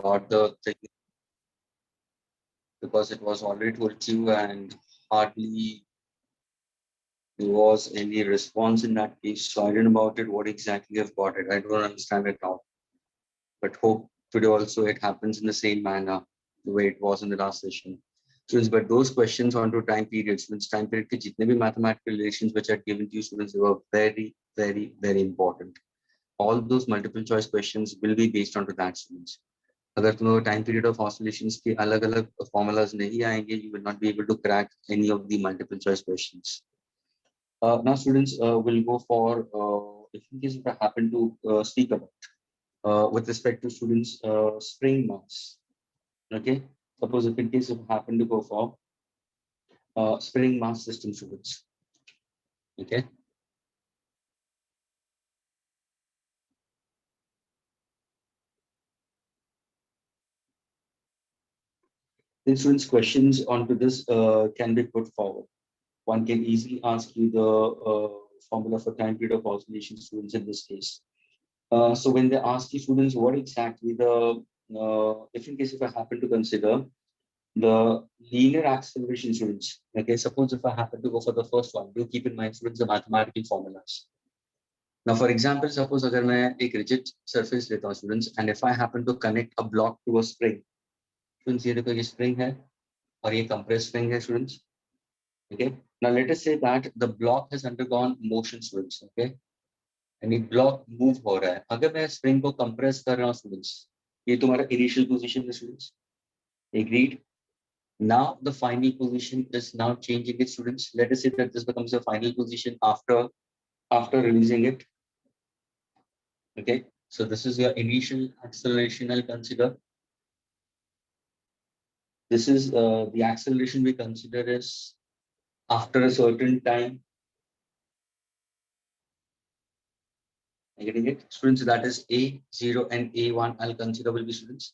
got the thing because it was already told to you and hardly there was any response in that case. So I don't know about it, what exactly I've got it. I don't understand it now. But hope today also it happens in the same manner the way it was in the last session. Students, but those questions onto time periods, students, time period ke jitne bhi mathematical relations which are given to you, students, they were very, very, very important. All those multiple choice questions will be based onto that, students. अगर तुम्हें time period of oscillations के अलग अलग formulas नहीं आएंगे, you will not be able to crack any of the multiple choice questions. Now students will go for if in case if I happen to speak about with respect to students spring mass. Okay, suppose if in case if I happen to go for spring mass system, students. Okay, then students questions onto this can be put forward. One can easily ask you the formula for time period of oscillation, students, in this case. So when they ask you, students, what exactly the if in case if I happen to consider the linear acceleration, students. Okay, suppose if I happen to go for the first one, do keep in mind, students, the mathematical formulas. Now, for example, suppose अगर मैं एक rigid surface लेता हूँ, students, and if I happen to connect a block to a spring, students, ये देखो ये spring है और ये compressed spring है, students. Okay. Now let us say that the block has undergone motion, students. Okay. And ये block move हो रहा है. अगर मैं spring को compress कर रहा हूँ, students, ये तुम्हारा initial position है, students. Agreed. Now the final position is now changing it, students. Let us say that this becomes a final position after releasing it. Okay. So this is your initial acceleration. I'll consider. This is the acceleration we consider is after a certain time. Getting it, students? That is A0 and A1. I'll consider will be, students.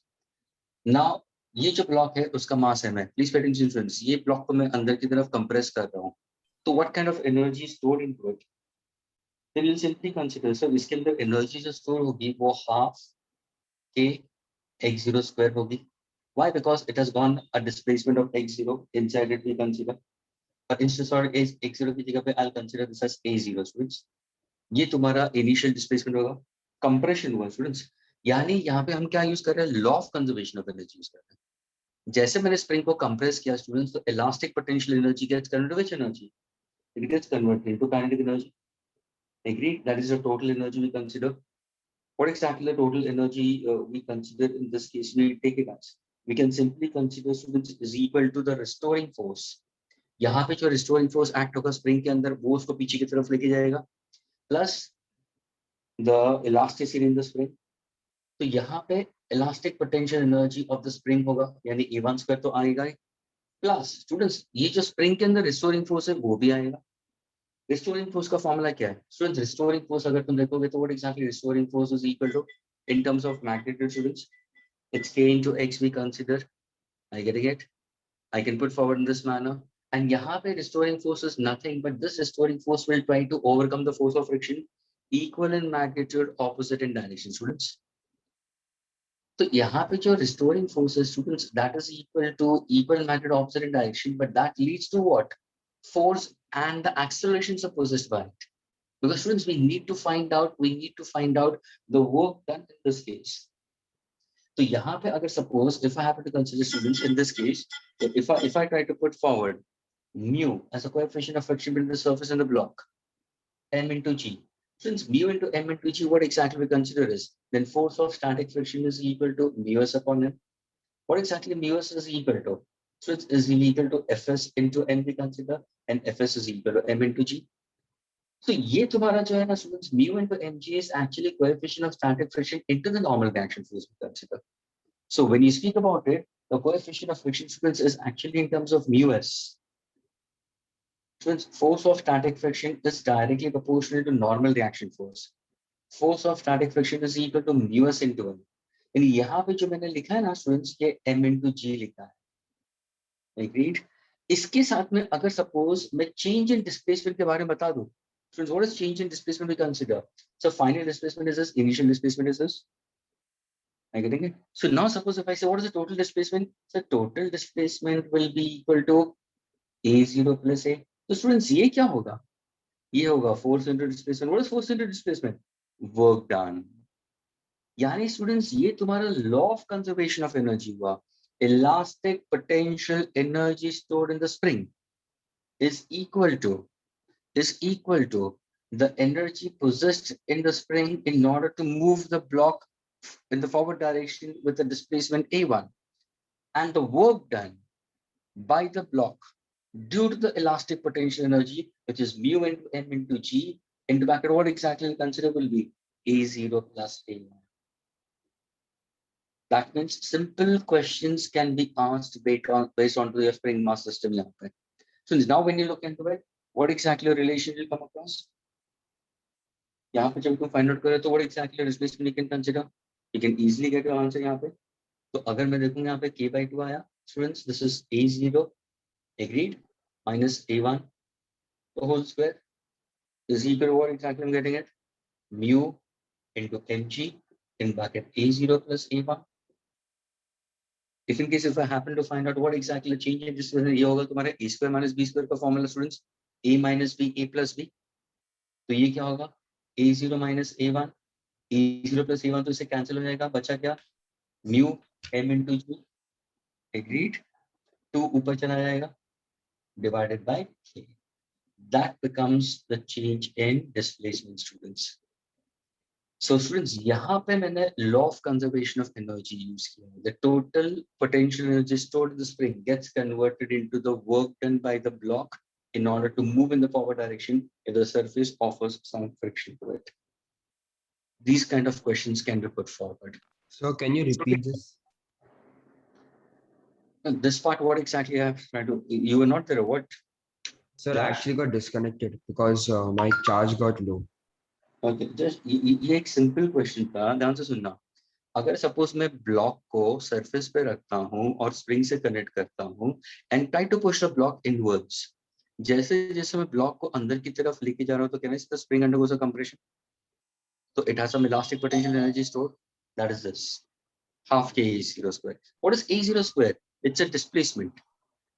Now ये जो block है उसका मास है, मैं please pay attention students, ये block को मैं अंदर की तरफ कंप्रेस कर रहा हूँ, तो what kind of energy stored into it, then will simply consider sir इसके अंदर एनर्जी जो स्टोर होगी वो हाफ के x0 स्क्वायर होगी. Why? Because it has gone a displacement of x0 inside it we consider, but instead of x0 की जगह पे I'll consider this as a0, students. ये तुम्हारा इनिशियल डिस्प्लेसमेंट होगा, कंप्रेशन हुआ, स्टूडेंट्स. यानी यहाँ पे हम क्या यूज कर रहे हैं, law of conservation of energy use कर रहे हैं. जैसे मैंने स्प्रिंग को कंप्रेस किया, स्टूडेंट्स, तो elastic potential energy gets converted which energy, it gets converted into kinetic energy. Agree? That is the total energy we consider. What exactly the total energy we consider in this case? We take it as we can simply consider, students, is equal to the restoring force. यहाँ पे जो restoring force act होगा spring के अंदर वो उसको पीछे की तरफ लेके जाएगा, plus the elasticity in the spring. तो यहाँ पे elastic potential energy of the spring होगा, यानी A1 स्क्वायर तो आएगा ही, प्लस स्टूडेंट्स ये जो स्प्रिंग के अंदर रिस्टोरिंग फोर्स है वो भी आएगा. रिस्टोरिंग फोर्स का फॉर्मूला क्या है, स्टूडेंट्स? रिस्टोरिंग फोर्स अगर तुम देखोगे तो what exactly restoring force is equal to, in terms of magnitude, students, it's k into x we consider. I getting it? I can put forward in this manner. And यहाँ पे restoring force is nothing but this restoring force will try to overcome the force of friction, equal in magnitude, opposite in direction, students. तो यहाँ पे जो restoring force is, students, that is equal to equal in magnitude, opposite in direction, but that leads to what? Force and the accelerations are possessed by it. Because students, we need to find out the work done in this case. So यहाँ पे अगर suppose if I happen to consider, students, in this case, if I try to put forward mu as a coefficient of friction between the surface and the block, m into g. Since mu into m into g, what exactly we consider is, then force of static friction is equal to mu s upon m. What exactly mu s is equal to? So it is equal to fs into n we consider, and fs is equal to m into g. So ये तुम्हारा जो है ना, students, mu into mg is actually coefficient of static friction into the normal reaction force we consider. So when you speak about it, the coefficient of friction, students, is actually in terms of mu s. Students, force of static friction is directly proportional to normal reaction force. Force of static friction is equal to mu s into m. यानी यहाँ पे जो मैंने लिखा है ना, students, ये m into g लिखा है. Agreed? इसके साथ में अगर suppose मैं change in displacement के बारे में बता दूं, students, what is change in displacement we consider? So final displacement is this, initial displacement is this. Are you getting it? So now suppose if I say what is the total displacement? So total displacement will be equal to A0 plus A. So students ये क्या होगा? ये होगा force into displacement. What is force into displacement? Work done. यानी students ये तुम्हारा law of conservation of energy हुआ. Elastic potential energy stored in the spring is equal to the energy possessed in the spring in order to move the block in the forward direction with the displacement A1, and the work done by the block due to the elastic potential energy, which is mu into m into g, into bracket, what exactly we consider will be A0 plus A1. That means simple questions can be asked based on the spring mass system. So now when you look into it, what exactly a relation will come across? यहाँ पे जब तुम find out करें तो what exactly displacement you can consider? You can easily get your answer यहाँ पे. तो अगर मैं देखूंगा यहाँ पे k/2 आया, students, this is A0, agreed, minus A1 the whole square is equal to what exactly I'm getting it? Mu into mg in bracket A0 plus A1. If in case if I happen to find out what exactly the change in this ये होगा तुम्हारे a square minus b square का formula students, a minus b a plus b. तो ये क्या होगा? A0 minus A1, A0 plus A1 तो इससे कैंसिल हो जाएगा, बचा क्या? Mu m into g, agreed, 2 ऊपर चला जाएगा, divided by k. That becomes the change in displacement, students. So students, यहाँ पे मैंने law of conservation of energy use किया. The total potential energy stored in the spring gets converted into the work done by the block in order to move in the forward direction if the surface offers some friction to it. These kind of questions can be put forward. So can you repeat this? This part, what exactly I have tried to, you were not there, what? Sir, I actually got disconnected because my charge got low. Okay, just ये एक simple question था, ध्यान से सुनना. अगर suppose मैं block को surface पे रखता हूँ और स्प्रिंग से कनेक्ट करता हूँ and try to push the block inwards, जैसे जैसे मैं ब्लॉक को अंदर की तरफ लेके जा रहा हूँ तो can I see the spring undergoes a compression. So it has some elastic potential energy stored. That is this half k A0 square. What is A0 square? It's a displacement.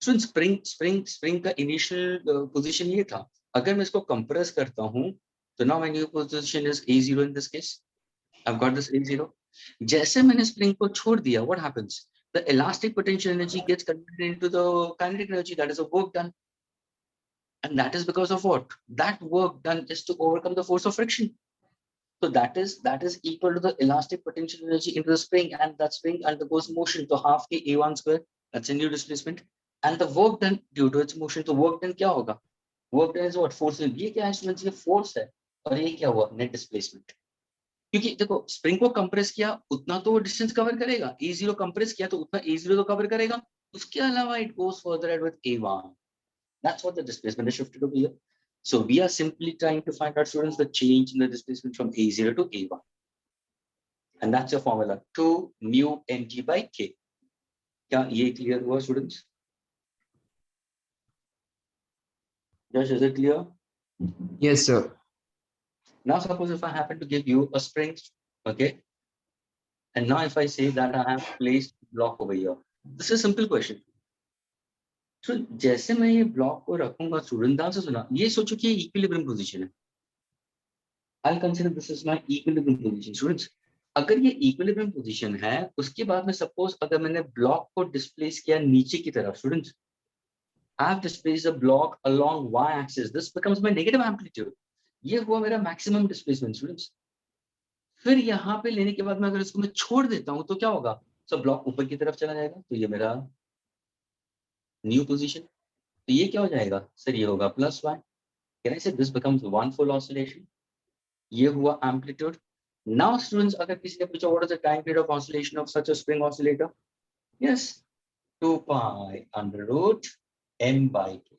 So in spring का initial position ये था. अगर मैं इसको compress करता हूँ तो now my new position is A0 in this case. I've got this A0. जैसे मैंने spring को छोड़ दिया, what happens? The elastic potential energy gets converted into the kinetic energy. That is a work done. And that is because of what? That work done is to overcome the force of friction. So that is equal to the elastic potential energy into the spring, and that spring undergoes motion to half k A1 square. That's a new displacement. And the work done due to its motion, तो work done क्या होगा? Work done is what? Force. ये क्या है students? ये force है. और ये क्या हुआ? Net displacement. क्योंकि देखो स्प्रिंग को कंप्रेस किया उतना तो वो डिस्टेंस कवर करेगा, A0 कंप्रेस किया तो उतना A0 तो कवर करेगा, उसके अलावा it goes further with A1. That's what the displacement is shifted over here. So we are simply trying to find out, students, the change in the displacement from A0 to A1. And that's your formula, 2 mu mg by k. क्या ये clear हुआ, students? Josh, is it clear? Yes, sir. Now suppose if I happen to give you a spring, okay? And now if I say that I have placed block over here, this is a simple question. So जैसे मैं ये block को रखूंगा, student ध्यान से सुना, ये सोचो कि ये equilibrium position है. I'll consider this is my equilibrium position, students. अगर ये equilibrium position है, उसके बाद में suppose अगर मैंने block को displace किया नीचे की तरफ, students, I have displaced the block along y-axis. This becomes my negative amplitude. ये हुआ मेरा maximum displacement, students. फिर यहाँ पे लेने के बाद में अगर इसको मैं छोड़ देता हूँ तो क्या होगा? So block ऊपर की तरफ चला जाएगा, तो ये मेरा new position. तो ये क्या हो जाएगा? सर ये होगा plus y. Can I say this becomes one full oscillation? ये हुआ amplitude. Now students, अगर किसी ने पूछा what is the time period of oscillation of such a spring oscillator? Yes, 2 pi under root m by k.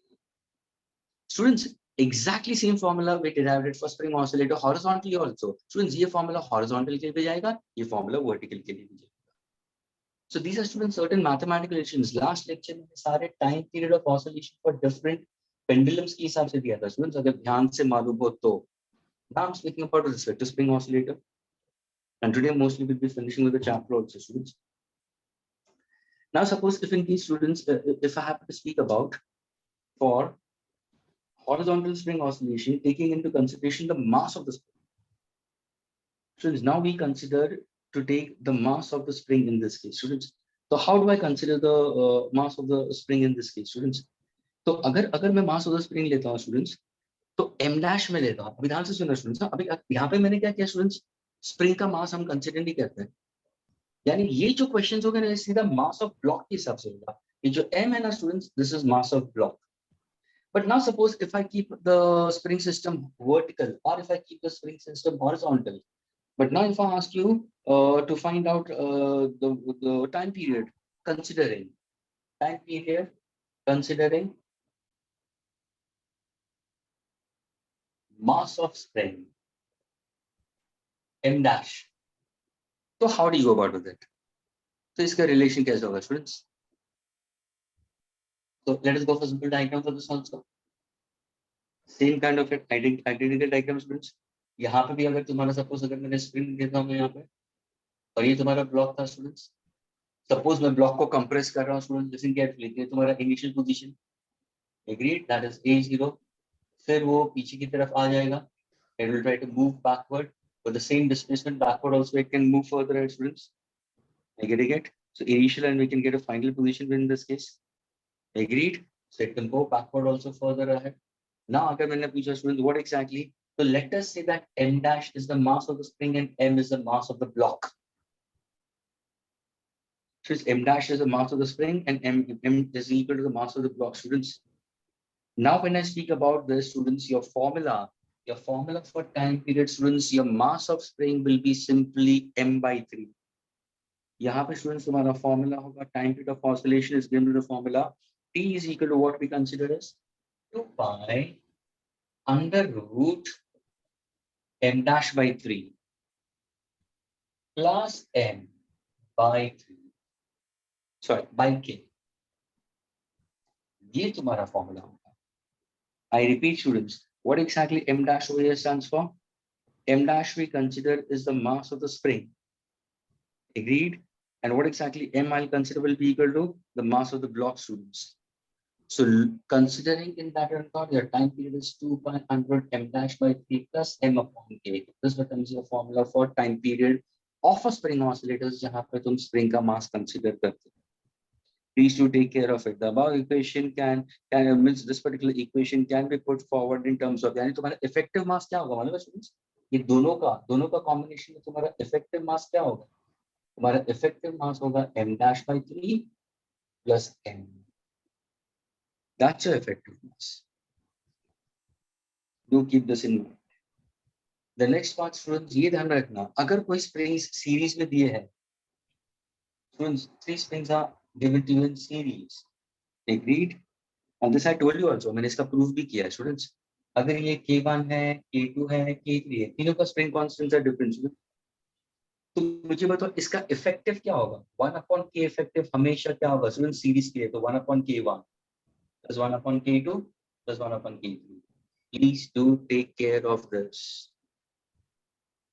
Students, exactly same formula we derived it for spring oscillator horizontally also. Students, ये formula horizontal के लिए भी जाएगा, ये formula vertical के लिए भी जाएगा. So these are students certain mathematical relations. Last lecture में सारे time period of oscillation for different pendulums के हिसाब से दिया था. Students, अगर ध्यान से मालूम हो तो. Now I'm speaking about respect to spring oscillator. And today mostly we'll be finishing with the chapter also, students. Now suppose if in case students, if I happen to speak about for horizontal spring oscillation, taking into consideration the mass of the spring. Students, now we consider to take the mass of the spring in this case, students. So how do I consider the mass of the spring in this case, students? तो अगर मैं mass of the spring लेता हूँ students, तो m dash में लेता हूँ. अभी ध्यान से सुनना स्टूडेंट्स. अभी यहाँ पे मैंने क्या किया स्टूडेंट्स, स्प्रिंग का मास हम कंसिडर नहीं करते हैं. यानी ये जो क्वेश्चंस हो गए ना, सीधा मास ऑफ ब्लॉक के हिसाब से होगा. ये जो m है ना students, this is mass of block. But now suppose if I keep the spring system vertical or if I keep the spring system horizontal. But now if I ask you to find out the time period considering mass of spring m dash, so how do you go about with it? So इसका relation कैसे होगा students? So let us go for simple diagram for this also. Same kind of identical diagram students. यहाँ पे भी अगर तुम्हारा suppose अगर मैंने स्प्रिंग देता हूँ यहाँ पे और ये तुम्हारा ब्लॉक था स्टूडेंट्स. सपोज मैं ब्लॉक को कंप्रेस कर रहा हूँ स्टूडेंट, लिसन केयरफुली. ये तुम्हारा initial position, agreed, that is a0. फिर वो पीछे की तरफ आ जाएगा. It will try to move backward with the same displacement backward also. It can move further ahead, students. I get it. So initial and we can get a final position in this case. Agreed. So it can go backward also further ahead. Now, agar maine pucha students, what exactly? So let us say that m dash is the mass of the spring and m is the mass of the block. So m dash is the mass of the spring and m is equal to the mass of the block, students. Now, when I speak about this, students, your formula for time period, students, your mass of spring will be simply m/3. यहाँ पे students तुम्हारा formula होगा, time period of oscillation is given to the formula. T is equal to what we consider as 2 pi under root m dash by 3 plus m by 3. Sorry, by k. ये तुम्हारा formula होगा. I repeat students, what exactly m dash over here stands for? M dash we consider is the mass of the spring. Agreed? And what exactly m I'll consider will be equal to the mass of the block, students. So considering in that regard, your time period is 2 pi under m dash by 3 plus m upon k. This becomes your formula for time period of a spring oscillators जहाँ पे तुम spring का mass consider करते हो. Please to take care of it. The above equation can means this particular equation can be put forward in terms of, यानी तुम्हारा effective mass क्या होगा मालूम है students? ये दोनों का combination में तुम्हारा effective mass क्या होगा? तुम्हारा effective mass होगा m dash by 3 plus m. That's your effective mass. Do keep this in mind. The next part, students, ये ध्यान रखना, अगर कोई springs series में दिए हैं, students, 3 springs are given to you in series. Agreed? And this I told you also. मैंने इसका proof भी किया है, students. अगर ये K1 है, K2 है, K3 है, तीनों का spring constants are different. तो मुझे बताओ इसका effective क्या होगा? 1 upon K effective हमेशा क्या होगा? Students, series के लिए तो 1 upon K1 plus 1 upon K2 plus 1 upon K3. Please do take care of this.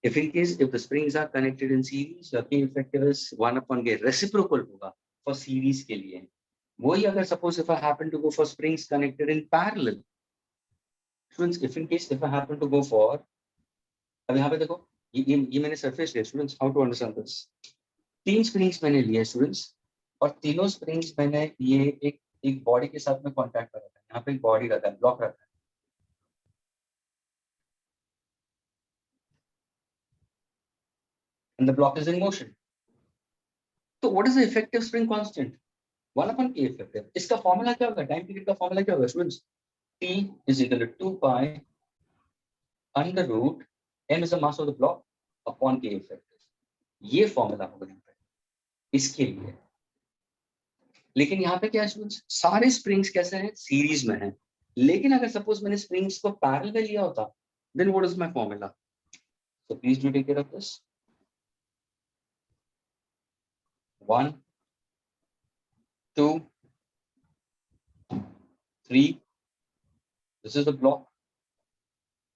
If in case if the springs are connected in series, your K effective is 1 upon K. Reciprocal होगा for series के लिए. वही अगर suppose if I happen to go for springs connected in parallel. Students, if in case if I happen to go for, अब यहाँ पे देखो ये मैंने surface लिया students. How to understand this? 3 springs मैंने लिए students और तीनों springs मैंने ये एक body के साथ में contact करा था. यहाँ पे एक body रहता है, block रहता है. And the block is in motion. So what is the effective spring constant? 1 upon K effective. इसका formula क्या होगा? Time period का formula क्या होगा students? T is equal to 2 pi under root m is the mass of the block upon K effective. ये formula होगा यहाँ पे इसके लिए. लेकिन यहाँ पे क्या है students? सारे springs कैसे हैं? Series में हैं. लेकिन अगर suppose मैंने springs को parallel में लिया होता, then what is my formula? So please do take care of this. 1, 2, 3. This is the block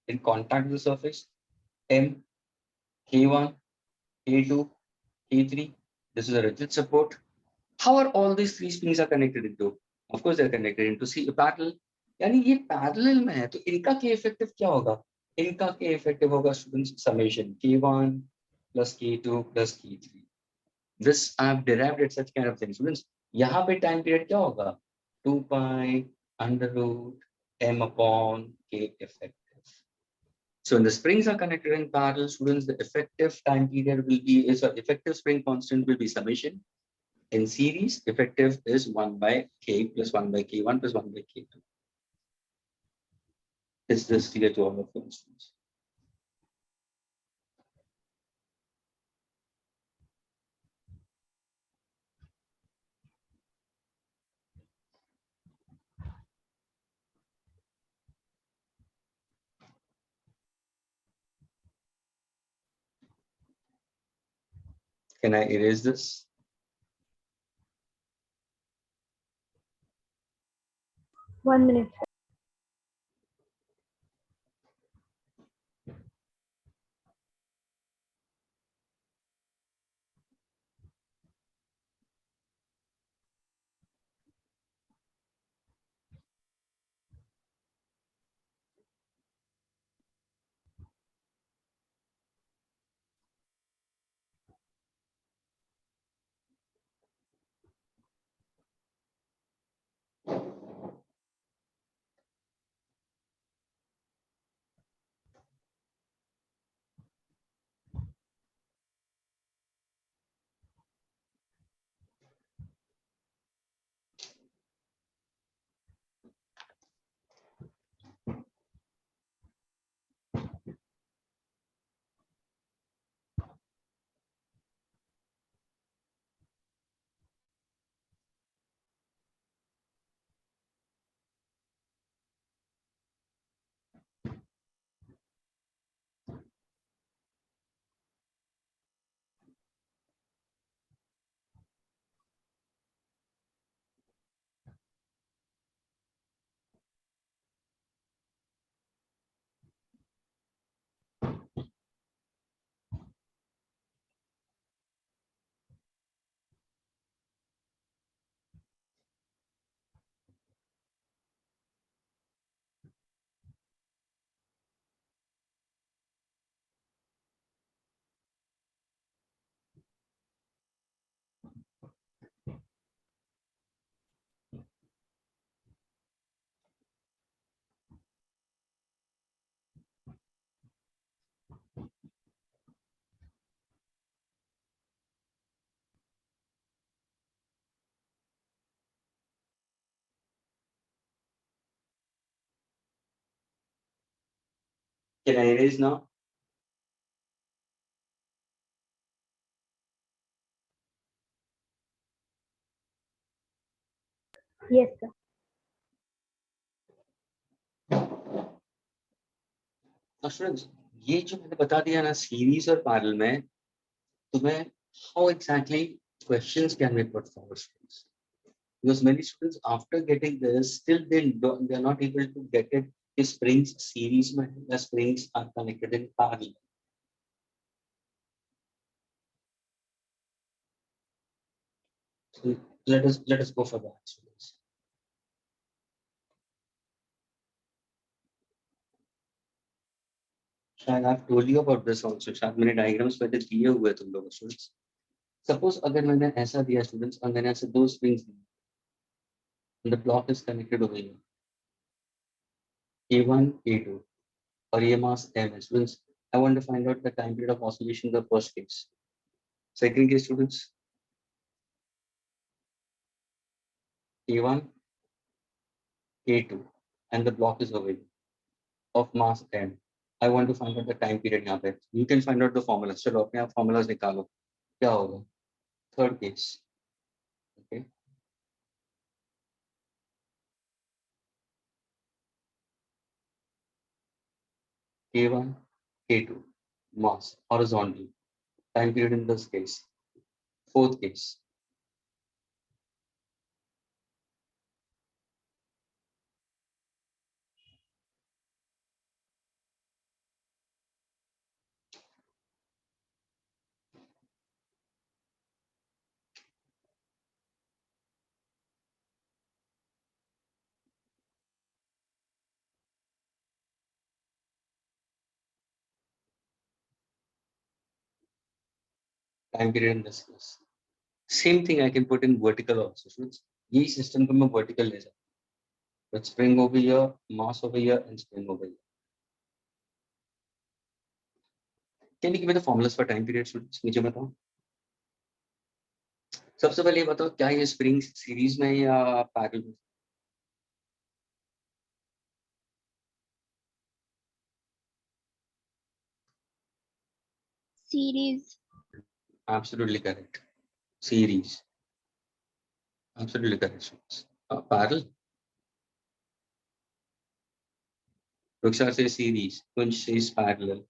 in contact with the surface. M, K1, K2, K3. This is a rigid support. How are all these three springs are connected into? Of course, they're connected into C parallel. यानी ये parallel में है तो इनका K effective क्या होगा? इनका K effective होगा students summation K1 plus K2 plus K3. This I have derived at such kind of things. Students, यहाँ पे time period क्या होगा? 2 pi under root m upon K effective. So when the springs are connected in parallel, students, the effective time period will be, effective spring constant will be summation. In series, effective is 1 by K plus 1 by K1 plus 1 by K2. Is this clear to all of you, students? Can I erase this? One minute. Can I erase now? Yes, sir. Now, students, ये जो मैंने बता दिया ना series और parallel में तुम्हें how exactly questions can be put forward, students? Because many students after getting this still they are not able to get it. If springs series में the springs are connected in parallel. So let us go for that, students. शायद I've told you about this also. शायद मैंने diagrams पहले दिए हुए तुम लोगों को, students. Suppose अगर मैंने ऐसा दिया students, और मैंने ऐसे दो springs दिए, and the block is connected over here. A1, A2, और ये mass M है, students. I want to find out the time period of oscillation in the first case. Second case, students. A1, A2, and the block is over here of mass M. I want to find out the time period यहाँ पे. You can find out the formulas. चलो अपने आप formulas निकालो. क्या होगा? Third case. Okay. K1, K2, mass horizontal. Time period in this case. Fourth case. time period in this case. Same thing I can put in vertical also. So ये system को मैं vertical ले सकता हूँ. But spring over here, mass over here, and spring over here. Can you give me the formulas for time period students? मुझे बताओ. सबसे पहले ये बताओ क्या ये स्प्रिंग सीरीज में है या पैरेलल में? Series. Absolutely correct. Series. Absolutely correct students. Parallel. Ruksha says series. Kunj says parallel.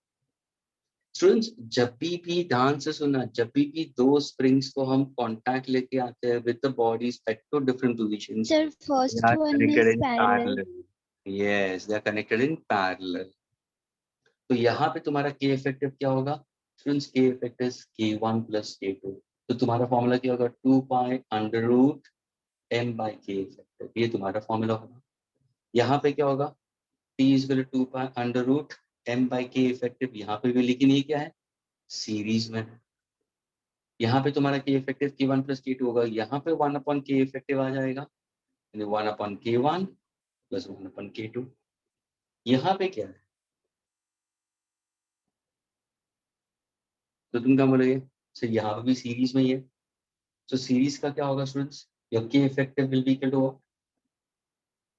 Students जब भी ध्यान से सुनना, जब भी दो स्प्रिंग्स को हम कांटेक्ट लेके आते हैं with the bodies at two different positions, Sir, first they are one connected is in parallel. parallel. Yes, they are connected in parallel. तो यहाँ पे तुम्हारा k इफेक्टिव क्या होगा students? k effective k1 plus k2. तो तुम्हारा formula क्या होगा? 2 pi under root m by k effective. ये तुम्हारा फॉर्मूला होगा. यहाँ पे क्या होगा? t is equal to 2 pi under root m by k effective. यहाँ पे भी, लेकिन ये क्या है? सीरीज में. यहाँ पे तुम्हारा k effective k1 plus k2 होगा. यहाँ पे 1 upon k इफेक्टिव आ जाएगा, 1 upon k1 plus 1 upon k2. यहाँ पे क्या है? तो तुम क्या बोलोगे? सर यहाँ पे भी सीरीज में ही है. तो सीरीज का क्या होगा students? Your k effective will be equal to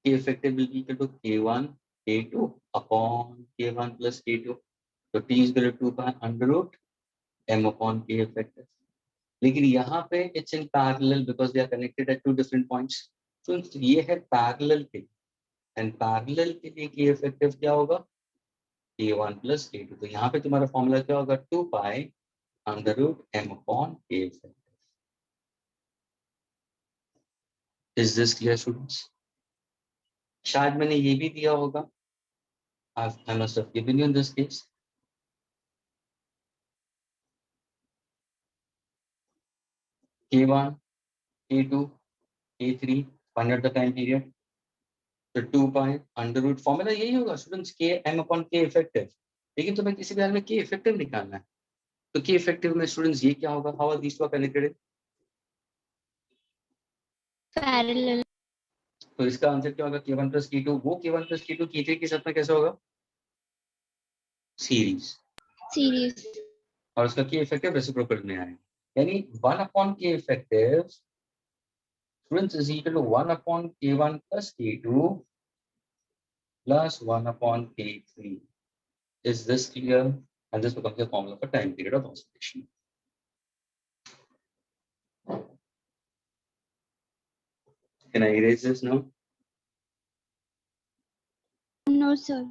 k effective will be equal to k1 k2 upon k1 plus k2. तो t is equal to 2 pi under root m upon k effective. लेकिन यहाँ पे it's in parallel because they are connected at two different points. तो ये है parallel के लिए, and parallel के लिए k effective क्या होगा? k1 plus k2. तो यहाँ पे तुम्हारा फॉर्मूला क्या होगा? 2 pi under root m upon k effective. Is this clear students? शायद मैंने ये भी दिया होगा. I must have given you in this case. K1, K2, K3, find out the time period. तो 2 pi under root फॉर्मूला यही होगा students, k m upon k effective. लेकिन तुम्हें किसी भी हाल में k इफेक्टिव निकालना है. तो k इफेक्टिव में स्टूडेंट्स ये क्या होगा? How are these two connected? Parallel. तो इसका आंसर क्या होगा? k1 plus k2. वो k1 plus k2 k3 के साथ में कैसे होगा? सीरीज. Series. और उसका k इफेक्टिव रेसिप्रोकल में आएगा. यानी 1 upon k effective students is equal to 1 upon k1 plus k2 plus 1 upon k3. Is this clear? And this becomes the formula for time period of oscillation. Can I erase this now? No, sir.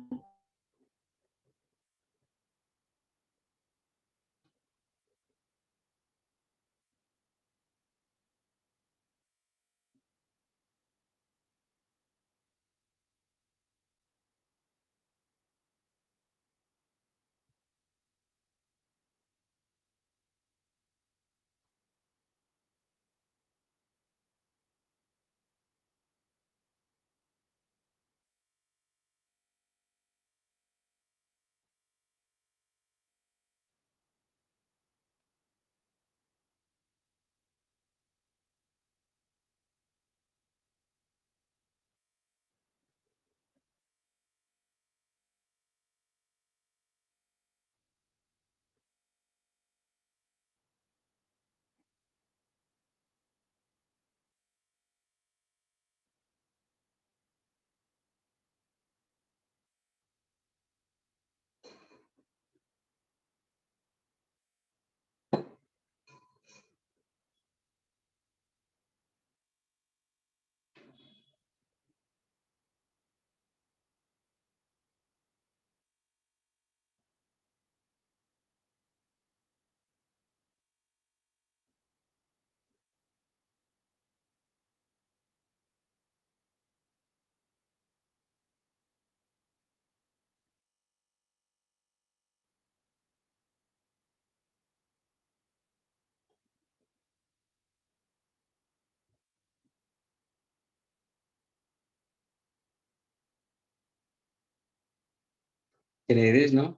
Can I erase now?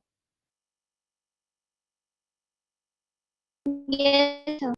Yes, sir.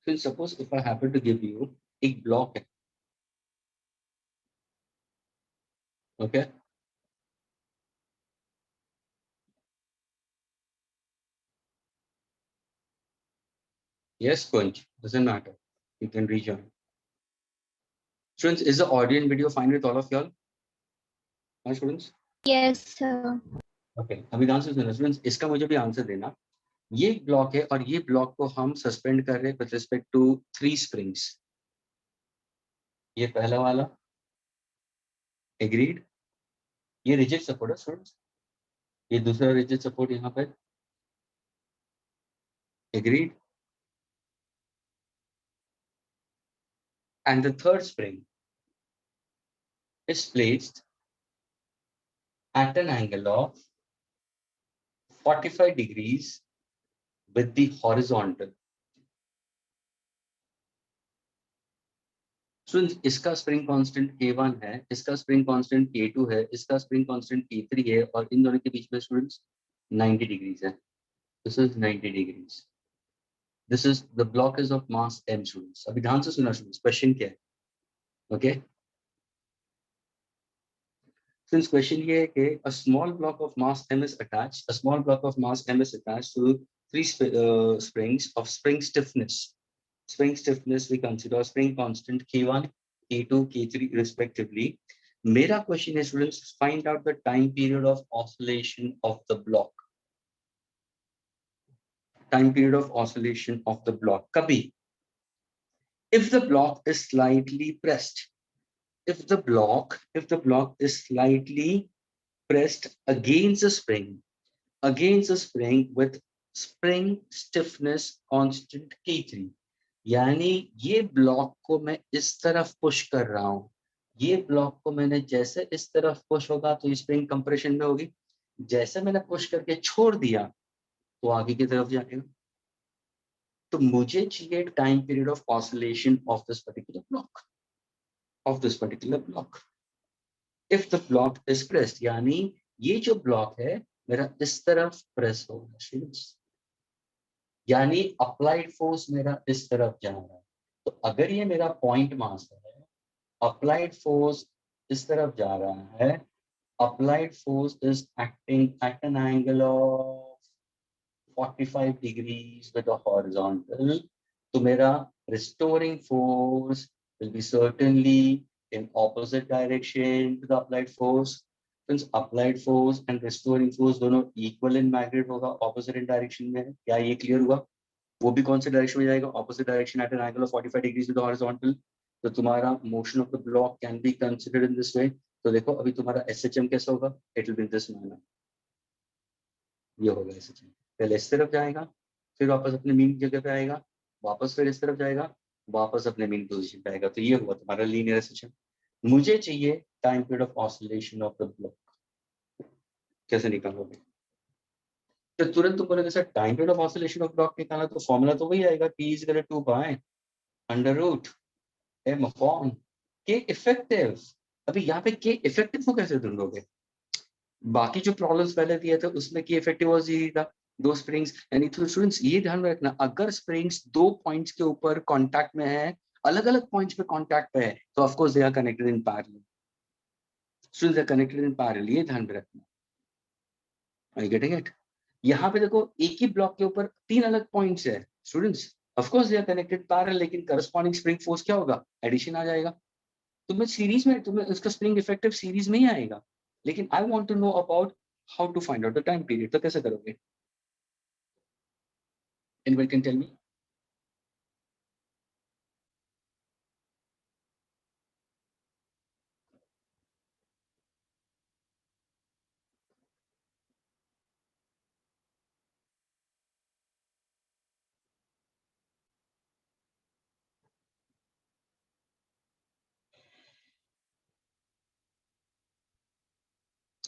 So suppose if I happen to give you एक block है, okay? Yes, Kunj, doesn't matter. You can rejoin. Students, is the audio and video fine with all of y'all? My students? Yes, sir. Okay. अभी answer सुनो students, इसका मुझे भी answer देना. ये block है और ये ब्लॉक को हम सस्पेंड कर रहे हैं विद रिस्पेक्ट टू 3 स्प्रिंग्स. ये पहला वाला एग्रीड. ये रिजिड सपोर्ट है स्टूडेंट्स. ये दूसरा रिजिड सपोर्ट यहाँ पर agreed. And the third spring is placed at an angle of 45 degrees with the horizontal. Students, इसका स्प्रिंग कांस्टेंट K1 है, इसका स्प्रिंग कांस्टेंट K2 है, इसका स्प्रिंग कांस्टेंट K3 है और इन दोनों के बीच में स्टूडेंट्स 90 डिग्रीज है. This is 90 degrees. This is the block is of mass m students. अभी ध्यान से सुना स्टूडेंट्स, क्वेश्चन क्या है? Okay. Since question ये है कि a small block of mass m is attached, a small block of mass m is attached to three springs of spring stiffness. Spring stiffness we consider spring constant K1, K2, K3 respectively. मेरा question है students, find out the time period of oscillation of the block. Time period of oscillation of the block. कभी if the block is slightly pressed, if the block is slightly pressed against a spring with spring stiffness constant K3, यानी ये block को मैं इस तरफ push कर रहा हूं. ये ब्लॉक को मैंने जैसे इस तरफ पुश होगा तो स्प्रिंग कंप्रेशन में होगी, जैसे मैंने पुश करके छोड़ दिया तो आगे की तरफ जाएगा. तो मुझे चाहिए time period of oscillation of this particular block, if the block is pressed, यानी ये जो ब्लॉक है मेरा इस तरफ प्रेस होगा स्टूडेंट्स, यानी अप्लाइड फोर्स मेरा इस तरफ जा रहा है. तो अगर ये मेरा पॉइंट मास है, अप्लाइड फोर्स इस तरफ जा रहा है, applied force is acting at an angle of 45 degrees with a horizontal. तो मेरा restoring force will be certainly in opposite direction to the applied force. Since applied force and restoring force दोनों equal in magnitude होगा, opposite in direction में है. क्या ये clear हुआ? वो भी कौन से डायरेक्शन में जाएगा? Opposite direction at an angle of 45 degrees with the horizontal. तो तुम्हारा motion of the block can be considered in this way. तो देखो अभी तुम्हारा SHM कैसा होगा? It will be in this manner. ये होगा SHM. पहले इस तरफ जाएगा, फिर वापस अपने मीन जगह पे आएगा, वापस फिर इस तरफ जाएगा, वापस अपने मीन पोजीशन पे आएगा. तो ये हुआ तुम्हारा लीनियर SHM. मुझे चाहिए time period of oscillation of the block. कैसे निकालोगे? तो तुरंत तुम बोलोगे sir time period of oscillation of block निकालना, तो फॉर्मूला तो वही आएगा, T is equal to 2 pi under root m upon K effective. अभी यहाँ पे K इफेक्टिव को कैसे ढूंढोगे? बाकी जो प्रॉब्लम्स पहले दिए थे उसमें K इफेक्टिव वाज यही था, दो स्प्रिंग्स. यानी तो स्टूडेंट्स ये ध्यान में रखना, अगर स्प्रिंग्स दो पॉइंट्स के ऊपर कांटेक्ट में है, अलग अलग पॉइंट्स पे कांटेक्ट पे है, तो of course they are connected in parallel. Students are connected in parallel, ये ध्यान में रखना. Are you getting it? यहाँ पे देखो एक ही ब्लॉक के ऊपर तीन अलग पॉइंट्स है students, of course they are connected parallel, लेकिन करस्पॉन्डिंग स्प्रिंग फोर्स क्या होगा? एडिशन आ जाएगा. तुम्हें सीरीज में, तुम्हें उसका स्प्रिंग इफेक्टिव सीरीज में ही आएगा. लेकिन I want to know about how to find out the time period. तो कैसे करोगे? Anybody can tell me?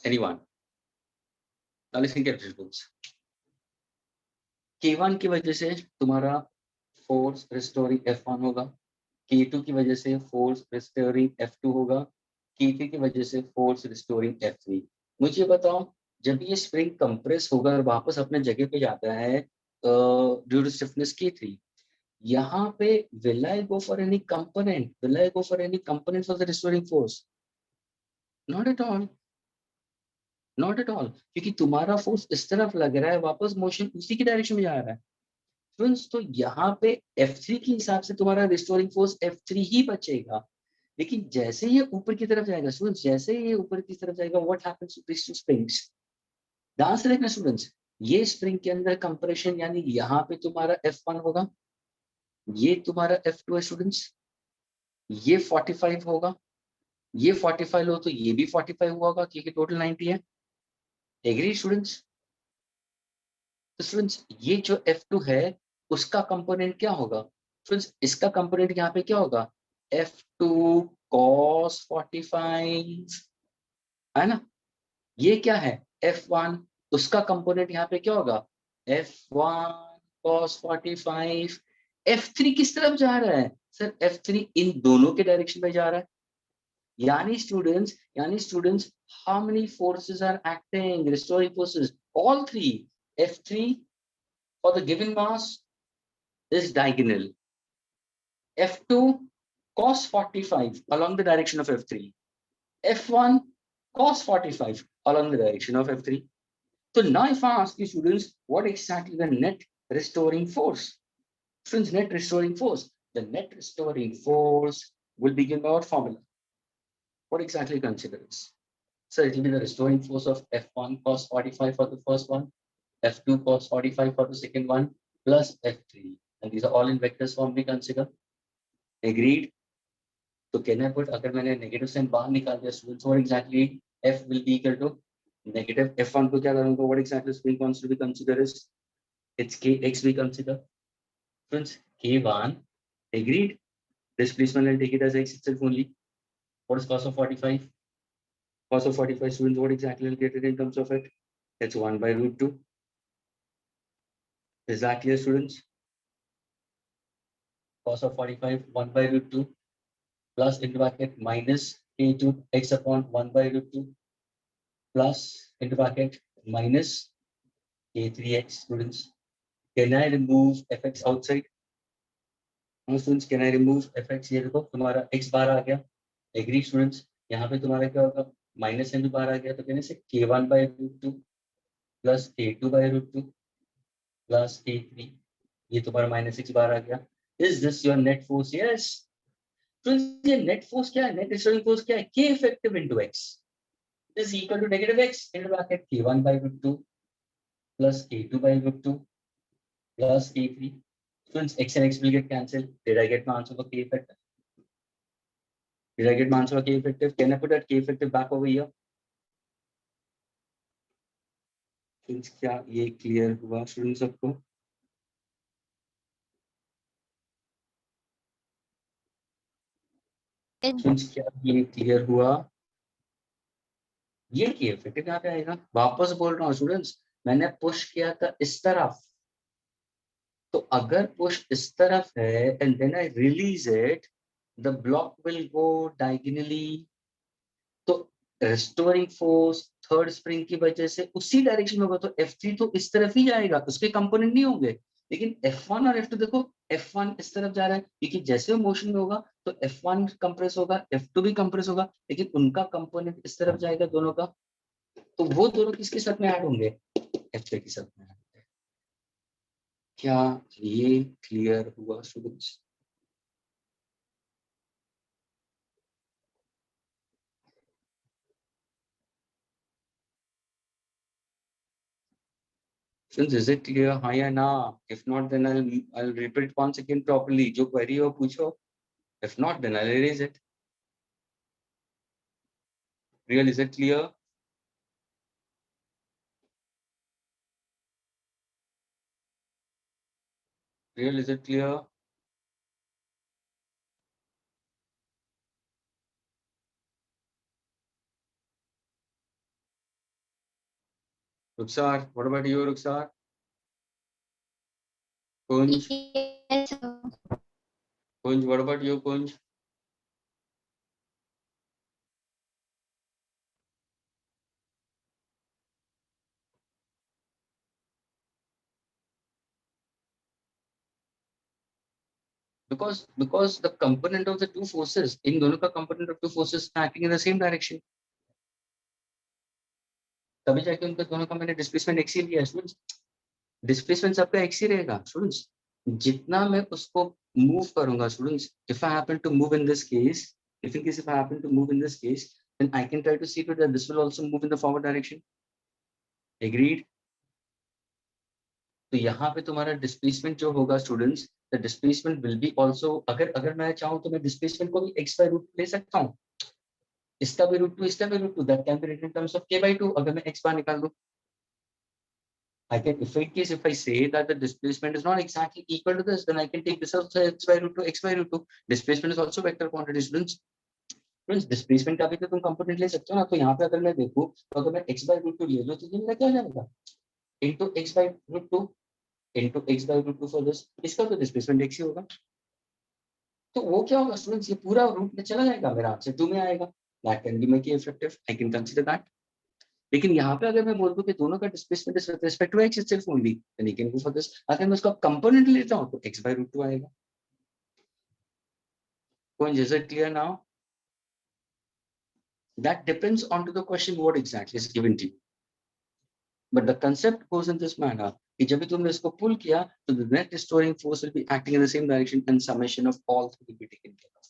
Anyone? Now listen carefully, folks. K1 की वजह से तुम्हारा फोर्स रिस्टोरिंग F1 होगा, K2 की वजह से फोर्स रिस्टोरिंग F2 होगा, K3 की वजह से फोर्स रिस्टोरिंग F3। मुझे बताओ, जब ये स्प्रिंग कंप्रेस होगा और वापस अपने जगह पे जाता है ड्यू टू स्टिफनेस K3, यहाँ पे will I go for any component? Will I go for any component for the restoring force? Not at all. Not at all. क्योंकि तुम्हारा फोर्स इस तरफ लग रहा है, वापस मोशन उसी की डायरेक्शन में जा रहा है। फ्रेंड्स, तो यहाँ पे F3 के हिसाब से तुम्हारा रिस्टोरिंग फोर्स F3 ही बचेगा। लेकिन जैसे ये ऊपर की तरफ जाएगा स्टूडेंट्स, जैसे ये ऊपर की तरफ जाएगा, what happens to this two springs? ध्यान से देखना स्टूडेंट्स, ये स्प्रिंग के अंदर कंप्रेशन, यानी यहाँ पे तुम्हारा F1 होगा, ये तुम्हारा F2 है स्टूडेंट्स, ये 45 होगा, ये 45 हो तो ये भी 45 हुआ होगा, क्योंकि टोटल 90 है। Agree students? तो स्टूडेंट्स, ये जो F2 है उसका कंपोनेंट क्या होगा? फ्रेंड्स, इसका कंपोनेंट यहाँ पे क्या होगा? F2 cos 45, है ना? ये क्या है? F1, उसका कंपोनेंट यहाँ पे क्या होगा? F1 cos 45। F3 किस तरफ जा रहा है? सर, F3 इन दोनों के डायरेक्शन में जा रहा है। यानी students, how many forces are acting? Restoring forces, all three. F3 for the given mass is diagonal. F2 cos 45 along the direction of F3. F1 cos 45 along the direction of F3. So now if I ask you students, what exactly the net restoring force? Students, net restoring force. The net restoring force will be given by our formula. What exactly consider this? So it will be the restoring force of F1 cos 45 for the first one, F2 cos 45 for the second one, plus F3. And these are all in vectors form we consider. Agreed? So can I put, अगर मैंने negative sign बाहर निकाल दिया students, what exactly F will be equal to negative F1 को क्या करूँगा? What exactly spring constant we consider is? It's Kx we consider. Friends, K1, agreed? Displacement I'll take it as X itself only. What is cos of 45? Cos of 45 students, what exactly will get it in terms of it? It's 1 by root 2. Is that clear, students? Cos of 45, 1 by root 2, plus into bracket minus K2 x upon 1 by root 2, plus into bracket minus K3x, students. Can I remove fx outside? No, students, can I remove fx? ये देखो तुम्हारा x बार आ गया. Agree, students? यहाँ पे तुम्हारा क्या होगा? Minus into बार आ गया, तो कहने से K1 by root 2 plus K2 by root 2 plus K3. ये तुम्हारा माइनस x बार आ गया. Is this your net force? Yes. Friends, ये net force क्या है? Net restoring force क्या है? K effective into x is equal to negative x into bracket K1 by root 2 plus K2 by root 2 plus K3. Friends, x and x will get cancelled. Did I get my answer for K effective? Did I get my answer for K effective? Can I put that K effective back over here? Friends, क्या ये clear हुआ students सबको? Friends, क्या ये clear हुआ? ये K effective यहाँ पे आएगा. वापस बोल रहा हूँ students, मैंने push किया था इस तरफ. तो अगर पुश इस तरफ है and then I release it, the block will go diagonally. तो restoring force थर्ड स्प्रिंग की वजह से उसी डायरेक्शन में होगा, तो F3 तो इस तरफ ही जाएगा, उसके कंपोनेंट नहीं होंगे. लेकिन F1 और F2 देखो, F1 इस तरफ जा रहा है क्योंकि जैसे वो मोशन में होगा तो F1 कंप्रेस होगा, F2 भी कंप्रेस होगा, लेकिन उनका कंपोनेंट इस तरफ जाएगा दोनों का. तो वो दोनों किसके साथ में ऐड होंगे? F3 के साथ में. क्या ये क्लियर हुआ students? Since is it clear? हाँ या ना? If not, then I'll repeat it once again properly. जो query हो पूछो. If not, then I'll erase it. Real, is it clear? Real, is it clear? Ruksar, what about you, Ruksar? Kunj, Yes, sir. Kunj, what about you, Kunj? Because the component of the two forces, इन दोनों का component of two forces acting in the same direction. तभी जाके उनका दोनों का मैंने displacement x ही लिया है स्टूडेंट्स. डिस्प्लेसमेंट सबका एक्स ही रहेगा स्टूडेंट्स. जितना मैं उसको मूव करूंगा students, if I happen to move in this case, if in case if I happen to move in this case, then I can try to see to that this will also move in the forward direction. Agreed? तो यहाँ पे तुम्हारा displacement जो होगा students, the displacement will be also, अगर अगर मैं चाहूँ तो मैं डिस्प्लेसमेंट को भी x by रूट ले सकता हूँ. इसका भी रूट 2, इसका भी root 2, that can be written in terms of k by 2 अगर मैं x बार निकाल दूं. I can, if in case if I say that the displacement is not exactly equal to this, then I can take this as x by root 2, x by root 2. Displacement is also vector quantity, students. Friends, displacement का भी तो तुम component ले सकते हो ना. तो यहाँ पे अगर मैं देखूँ तो अगर मैं x by root 2 ले लूँ तो ये मेरा क्या हो जाएगा? Into x by root 2 into x by root 2 for this. इसका तो displacement x ही होगा. तो वो क्या होगा स्टूडेंट्स, ये पूरा रूट में चला जाएगा, मेरा आंसर 2 में आएगा. That can be my key effective. I can consider that. लेकिन यहाँ पे अगर मैं बोल दूं कि दोनों का displacement is with respect to x itself only, then you can go for this. अगर मैं उसका कंपोनेंट लेता हूं तो x by root 2 आएगा. Coin, is it clear now? That depends on to the question what exactly is given to you. But the concept goes in this manner कि जब भी तुमने इसको पुल किया तो the net restoring force will be acting in the same direction and summation of all three will be taken care of.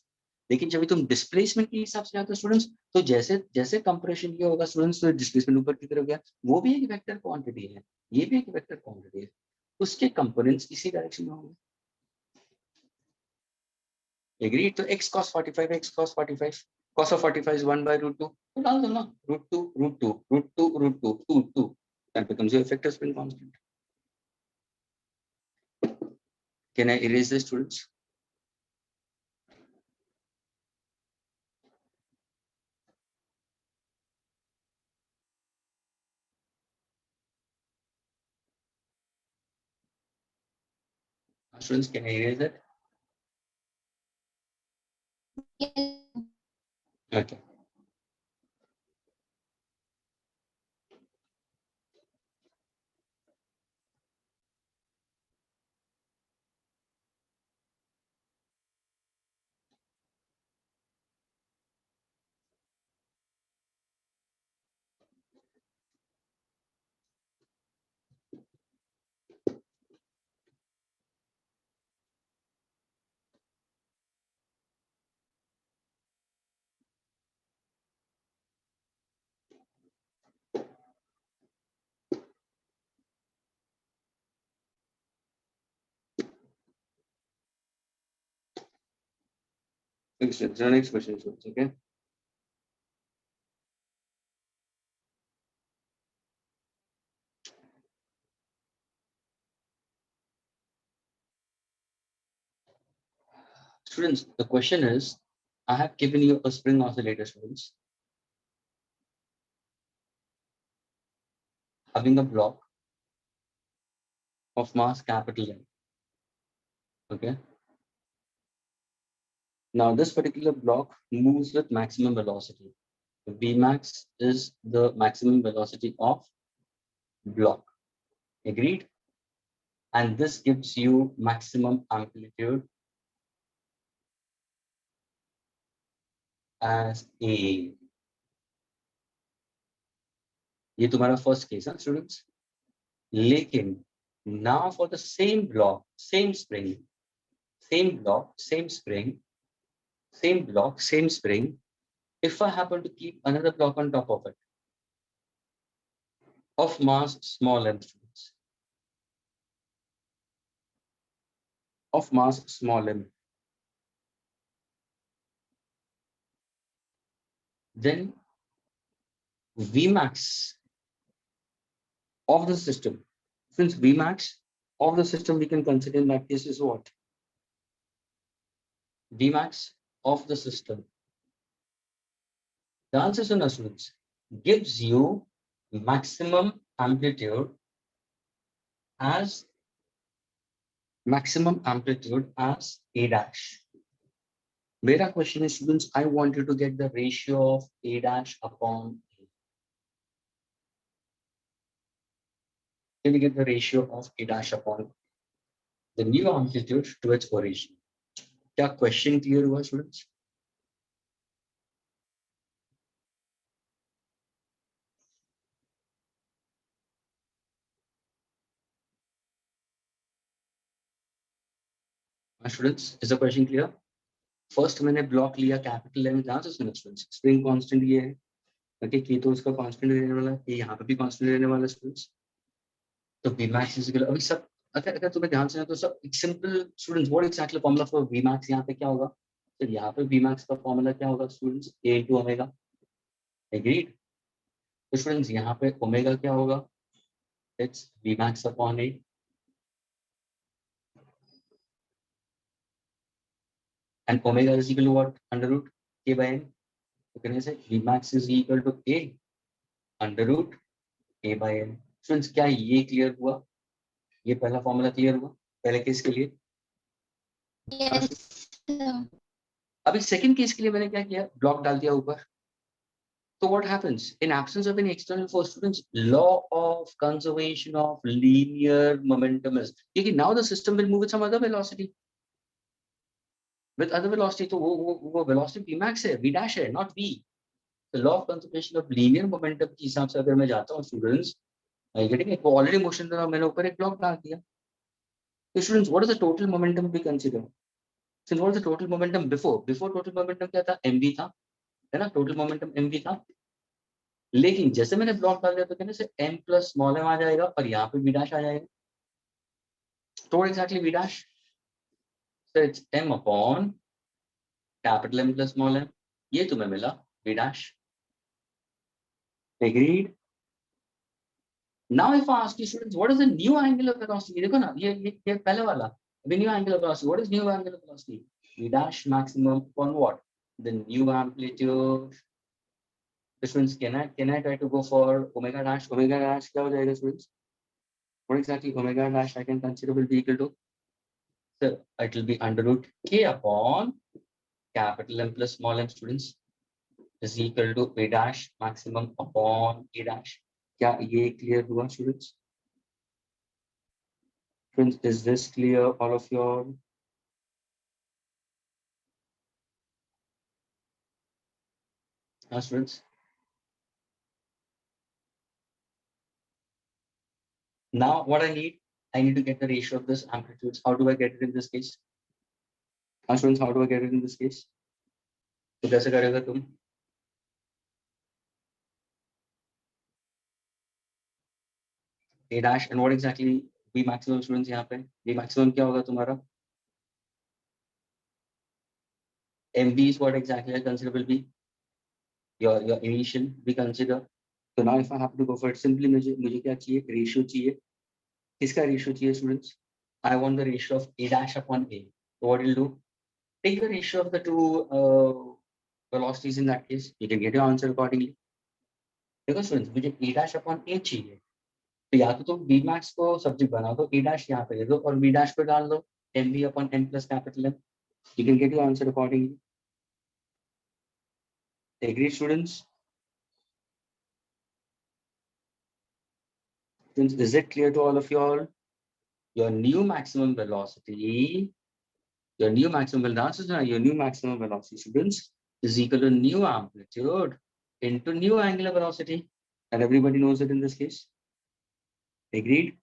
लेकिन जब भी तुम डिस्प्लेसमेंट के हिसाब से जाते हो स्टूडेंट्स, तो जैसे जैसे कंप्रेशन ये होगा स्टूडेंट्स, तो डिस्प्लेसमेंट ऊपर की तरफ गया, वो भी एक वेक्टर क्वांटिटी है, ये भी एक वेक्टर क्वांटिटी है, उसके कंपोनेंट्स इसी डायरेक्शन में होंगे. एग्री? तो x cos 45 x cos 45 cos of 45 is 1 by root 2, तो डाल दो ना, root 2 root 2 root 2 root 2 2 2, that becomes your effective spin constant. Can I erase this, students? Students, can I erase it? Yes. Okay. Next question, students. Okay. Students, the question is, I have given you a spring oscillator, students, having a block of mass capital M. Okay. Now this particular block moves with maximum velocity. Vmax is the maximum velocity of block. Agreed? And this gives you maximum amplitude as A. ये तुम्हारा first case है students. लेकिन now for the same block, same spring, same block, same spring, same block, same spring, if I happen to keep another block on top of it of mass small m, students, of mass small m, then Vmax of the system, since Vmax of the system we can consider in that case is what? Vmax of the system. The answer is, students, gives you maximum amplitude as maximum amplitude as A dash. Mera question is, students, I want you to get the ratio of A dash upon A. Can we get the ratio of A dash upon the new amplitude to its origin? क्या question clear हुआ students? Students, is the question clear? First मैंने block लिया capital M, ध्यान से सुनो students, spring constant ये है, okay, के तो उसका कांस्टेंट रहने वाला है, ये यहाँ पे भी कांस्टेंट रहने वाला है स्टूडेंट्स। तो Vmax इज इक्वल, अभी सब अगर अगर तुम्हें ध्यान से ना तो सब एक simple students, what exactly formula for Vmax यहाँ पे क्या होगा? तो यहाँ पे Vmax का फॉर्मूला क्या होगा students? A into omega, agreed? तो स्टूडेंट्स यहाँ पे ओमेगा क्या होगा? It's Vmax upon A, and omega is equal to what? Under root K by M. तो कहने से Vmax is equal to A under root A by M. Students क्या ये क्लियर हुआ? ये पहला फॉर्मूला क्लियर हुआ पहले केस के लिए? Yes, sir. अभी सेकंड केस के लिए मैंने क्या किया? ब्लॉक डाल दिया ऊपर। So what happens in absence of any external force, students? Law of conservation of linear momentum is, because now the system will move with some other velocity. With other velocity, तो वो velocity Vmax है, V dash है, not V. The law of conservation of linear momentum के हिसाब से अगर मैं जाता हूँ students, are you getting it? वो already motion था, मैंने ऊपर एक block डाल दिया। So students, what is the total momentum we consider? Since what is the total momentum before? Before total momentum क्या था? mv था, है ना? Total momentum mv था। लेकिन जैसे मैंने ब्लॉक डाल दिया तो कहने से m प्लस स्मॉल m आ जाएगा और यहाँ पे v dash आ जाएगा। तो exactly v dash, so it's m upon capital M plus small m, ये तुम्हें मिला v dash, agreed? Now if I ask you students, what is the new angular velocity? देखो ना, ये पहले वाला, the new angular velocity. What is new angular velocity? V dash maximum upon what? The new amplitude. So students, can I try to go for omega dash? Omega dash क्या हो जाएगा students? What exactly omega dash I can consider will be equal to? So it will be under root K upon capital M plus small m, students, is equal to V dash maximum upon A dash. क्या ये clear हुआ students? Friends, is this clear all of your? Students, now what I need to get the ratio of this amplitudes. How do I get it in this case? Students, how do I get it in this case? तो कैसे करेगा तुम? A dash and what exactly V maximum, students? यहाँ पे V maximum क्या होगा तुम्हारा? MV is what exactly I consider will be your initial we consider. So now if I have to go for it, simply मुझे क्या चाहिए? Ratio चाहिए. किसका ratio चाहिए students? I want the ratio of A dash upon A. So what you'll do? Take the ratio of the two velocities in that case. You can get your answer accordingly. Because students, मुझे A dash upon A चाहिए. तो या तो तुम Vmax को subject बना दो, A dash यहाँ पे दे दो और V dash पे डाल दो mv upon n plus capital M. You can get your answer accordingly. Agree, students? Students, is it clear to all of you all? Your new maximum velocity, your new maximum velocity, students, is equal to new amplitude into new angular velocity. And everybody knows it in this case. Agreed?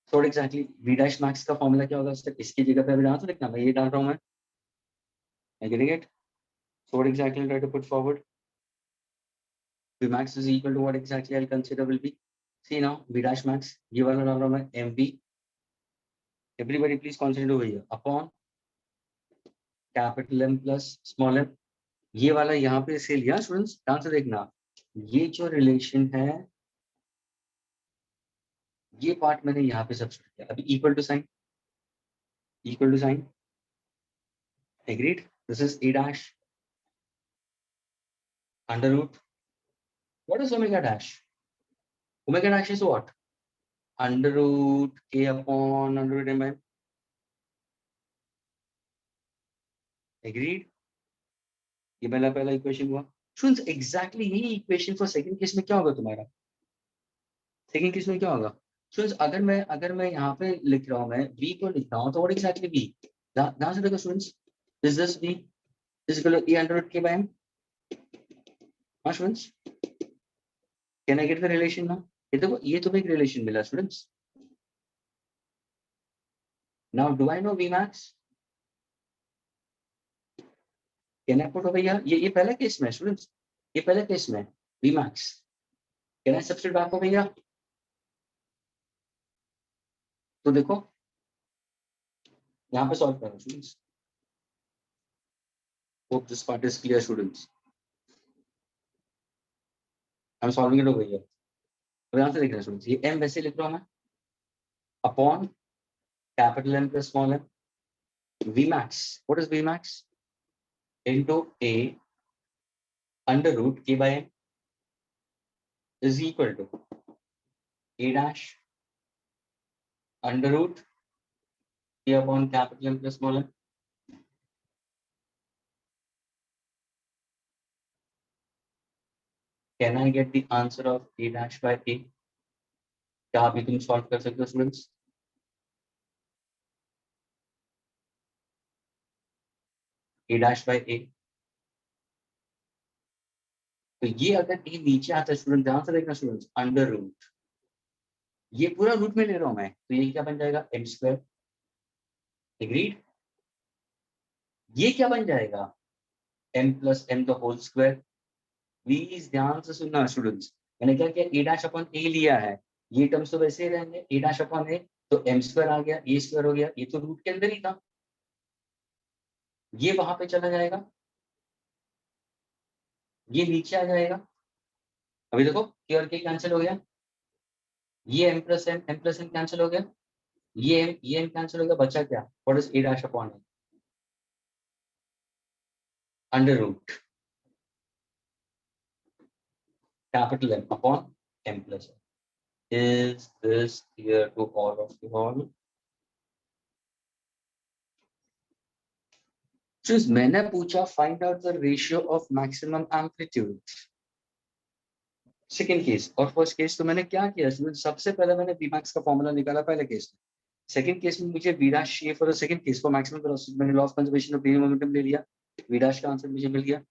So what exactly V dash max का formula क्या होगा? इसकी जगह पे अभी डाल तो देखना, मैं ये डाल रहा हूँ मैं. Am I getting it? So what exactly I'll try to put forward? Vmax is equal to what exactly I'll consider will be. See now, V dash max, ये वाला डाल रहा हूँ मैं mv. Everybody please concentrate over here. Upon capital M plus small m. ये वाला यहाँ पे से लिया स्टूडेंट्स, ध्यान से देखना, ये जो रिलेशन है, ये पार्ट मैंने यहाँ पे सब्स्टिट्यूट किया. अभी equal to sine, agreed? This is A dash under root, what is omega dash? Omega dash is what? Under root k upon under root m. Agreed? ये पहला इक्वेशन हुआ. स्टूडेंट्स एग्जैक्टली यही equation for second case में क्या होगा तुम्हारा? Second case में क्या होगा? स्टूडेंट्स अगर मैं यहाँ पे लिख रहा हूँ, मैं v को लिख रहा हूँ, तो व्हाट एग्जैक्टली v? ध्यान से देखो students, is this v is equal to e under root k by m. हाँ students, can I get the relation now? ये देखो, ये तुम्हें एक रिलेशन मिला students. Now do I know v max? Can I put over here? ये पहला केस में स्टूडेंट्स, ये पहले केस में v max. Can I substitute back over here? तो देखो यहाँ पे सॉल्व करो students. Hope this part is clear students. I am solving it over here. तो यहाँ से देख रहे हैं स्टूडेंट्स, ये m वैसे लिख रहा हूँ मैं upon capital M plus small m. v max, what is v max? Into a under root k by m is equal to a dash under root k upon capital M plus small m. Can I get the answer of a dash by a? क्या अभी तुम solve कर सकते हो students? a dash by a. तो ये अगर a नीचे आता है स्टूडेंट, ध्यान से देखना स्टूडेंट्स, अंडर रूट, ये पूरा रूट में ले रहा हूं मैं, तो ये क्या बन जाएगा? m square. एग्रीड? ये क्या बन जाएगा? m plus m the whole square. Please ध्यान से सुनना स्टूडेंट्स, मैंने क्या किया? a डैश अपॉन a लिया है, ये टर्म्स तो वैसे ही रहेंगे, a डैश अपॉन a, तो m स्क्वायर आ गया, a स्क्वायर हो गया, ये तो रूट के अंदर ही था, ये वहां पे चला जाएगा, ये नीचे आ जाएगा. अभी देखो k और k कैंसिल हो गया, ये m प्लस m कैंसिल हो गया, ये m कैंसिल हो गया, बचा क्या? What is a dash upon a? Under root capital M upon m plus n. Is this clear to all of you all? Since मैंने पूछा find out the ratio of maximum amplitude, second case और first case, तो मैंने क्या किया? सबसे पहले मैंने Vmax का फॉर्मूला निकाला पहले केस में. सेकंड केस में मुझे V dash चाहिए for the second case for maximum velocity, मैंने law of conservation of linear momentum ले लिया, V dash का आंसर मुझे मिल गया.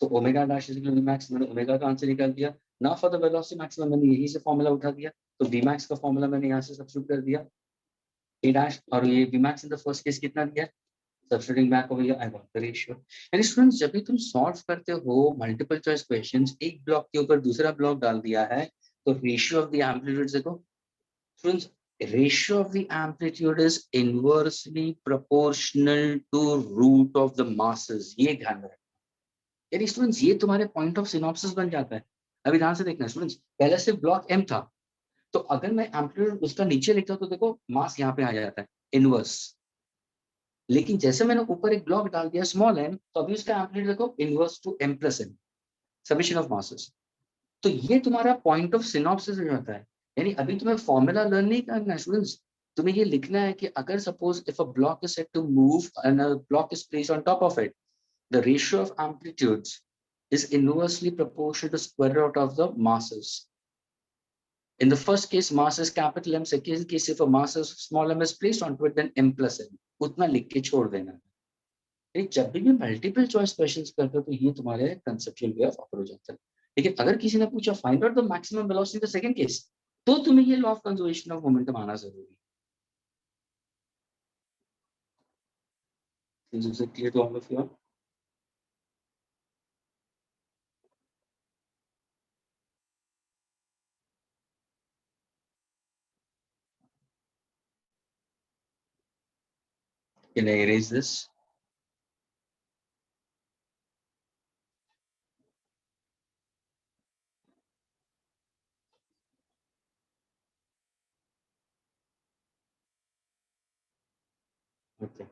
So omega dash is equal to Vmax, मैंने ओमेगा का आंसर निकाल दिया. Now for the velocity maximum मैंने यहीं से फॉर्मूला उठा दिया, तो Vmax का फॉर्मूला मैंने यहाँ से सब्स्टिट्यूट कर दिया, A dash, और ये Vmax in the first case कितना दिया? Substituting back over here, I got the ratio. यानी स्टूडेंट्स, जब भी तुम सॉल्व करते हो मल्टीपल चॉइस क्वेश्चंस, एक ब्लॉक के ऊपर दूसरा ब्लॉक डाल दिया है, तो रेशियो ऑफ द एम्पलीट्यूड देखो students, ratio of the amplitude is inversely proportional to root of the masses. ये ध्यान में रखना. यानी स्टूडेंट्स, ये तुम्हारे पॉइंट ऑफ सिनॉप्सिस बन जाता है. अभी ध्यान से देखना स्टूडेंट्स, पहले सिर्फ ब्लॉक M था, तो अगर मैं एम्पलीट्यूड उसका नीचे लिखता हूं, तो देखो मास यहाँ पे आ जाता है इनवर्स. लेकिन जैसे मैंने ऊपर एक ब्लॉक डाल दिया स्मॉल m, तो अभी उसका एम्पलीट्यूड देखो inverse two m plus n, summation of masses. तो ये तुम्हारा पॉइंट ऑफ सिनॉप्सिस हो जाता है. यानी अभी तुम्हें फॉर्मूला लर्न नहीं करना है स्टूडेंट्स, तुम्हें ये लिखना है कि अगर suppose if a block is set to move and a block is placed on top of it, the ratio of amplitudes is inversely proportional to square root of the masses. In the first case, mass is capital M. Second case, if a mass is small m is placed onto it, then m plus n. उतना लिख के छोड़ देना. जब भी multiple choice questions करते हो, तो ये तुम्हारे कंसेप्चुअल वे ऑफ अप्रोच आता है. लेकिन अगर किसी ने पूछा find out the maximum velocity in the second case, तो तुम्हें ये law of conservation of momentum आना जरूरी है. Is it clear to all of you? Can I erase this? Okay.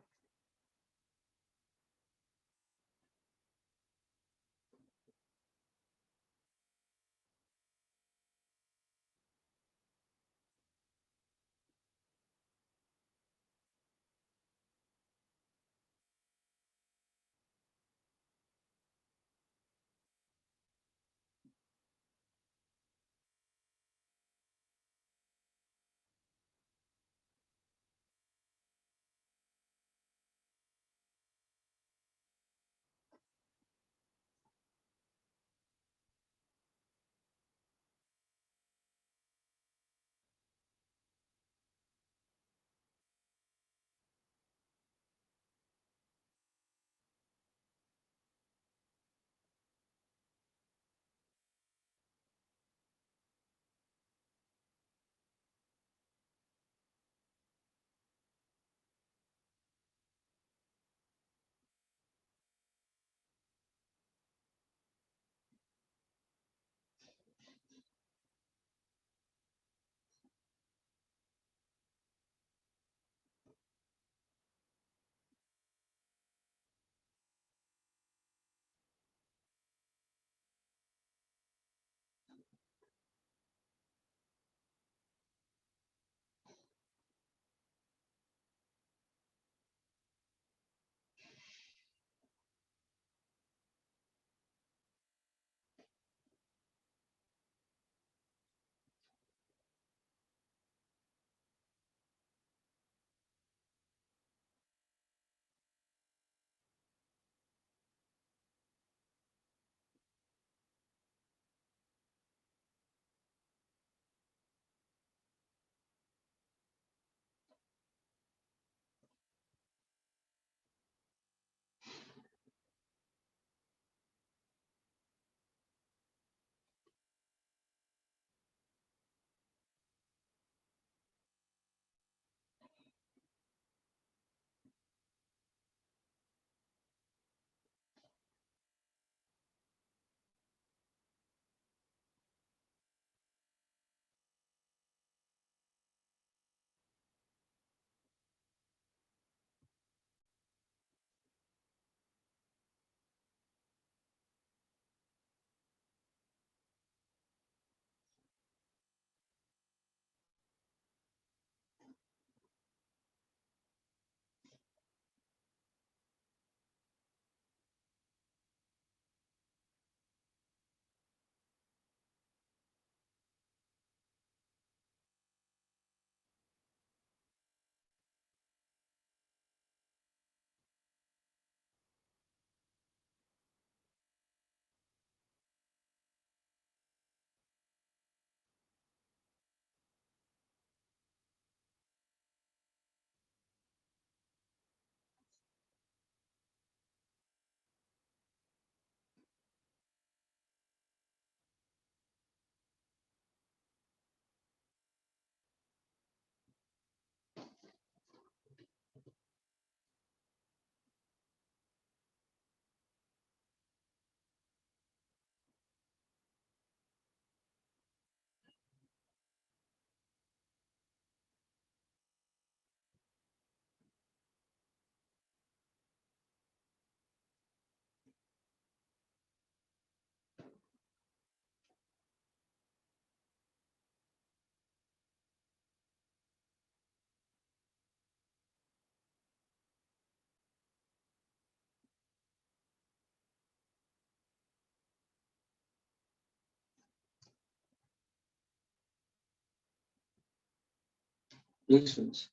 Yes, students.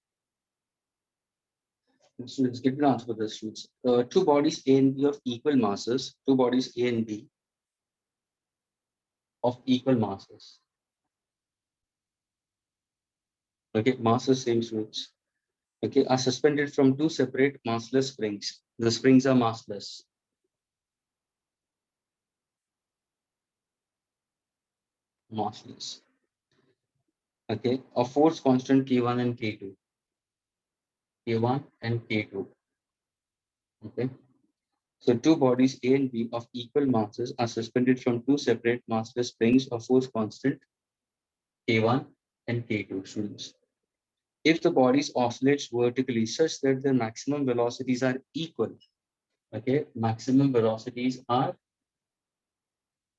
Students, get the answer for this, students. Two bodies A and B of equal masses, two bodies A and B of equal masses. Okay, masses same, students. Okay, are suspended from two separate massless springs. The springs are massless. Massless. Okay, a force constant K1 and K2. K1 and K2. Okay. So two bodies A and B of equal masses are suspended from two separate massless springs of force constant K1 and K2, students. If the bodies oscillates vertically such that their maximum velocities are equal, okay, maximum velocities are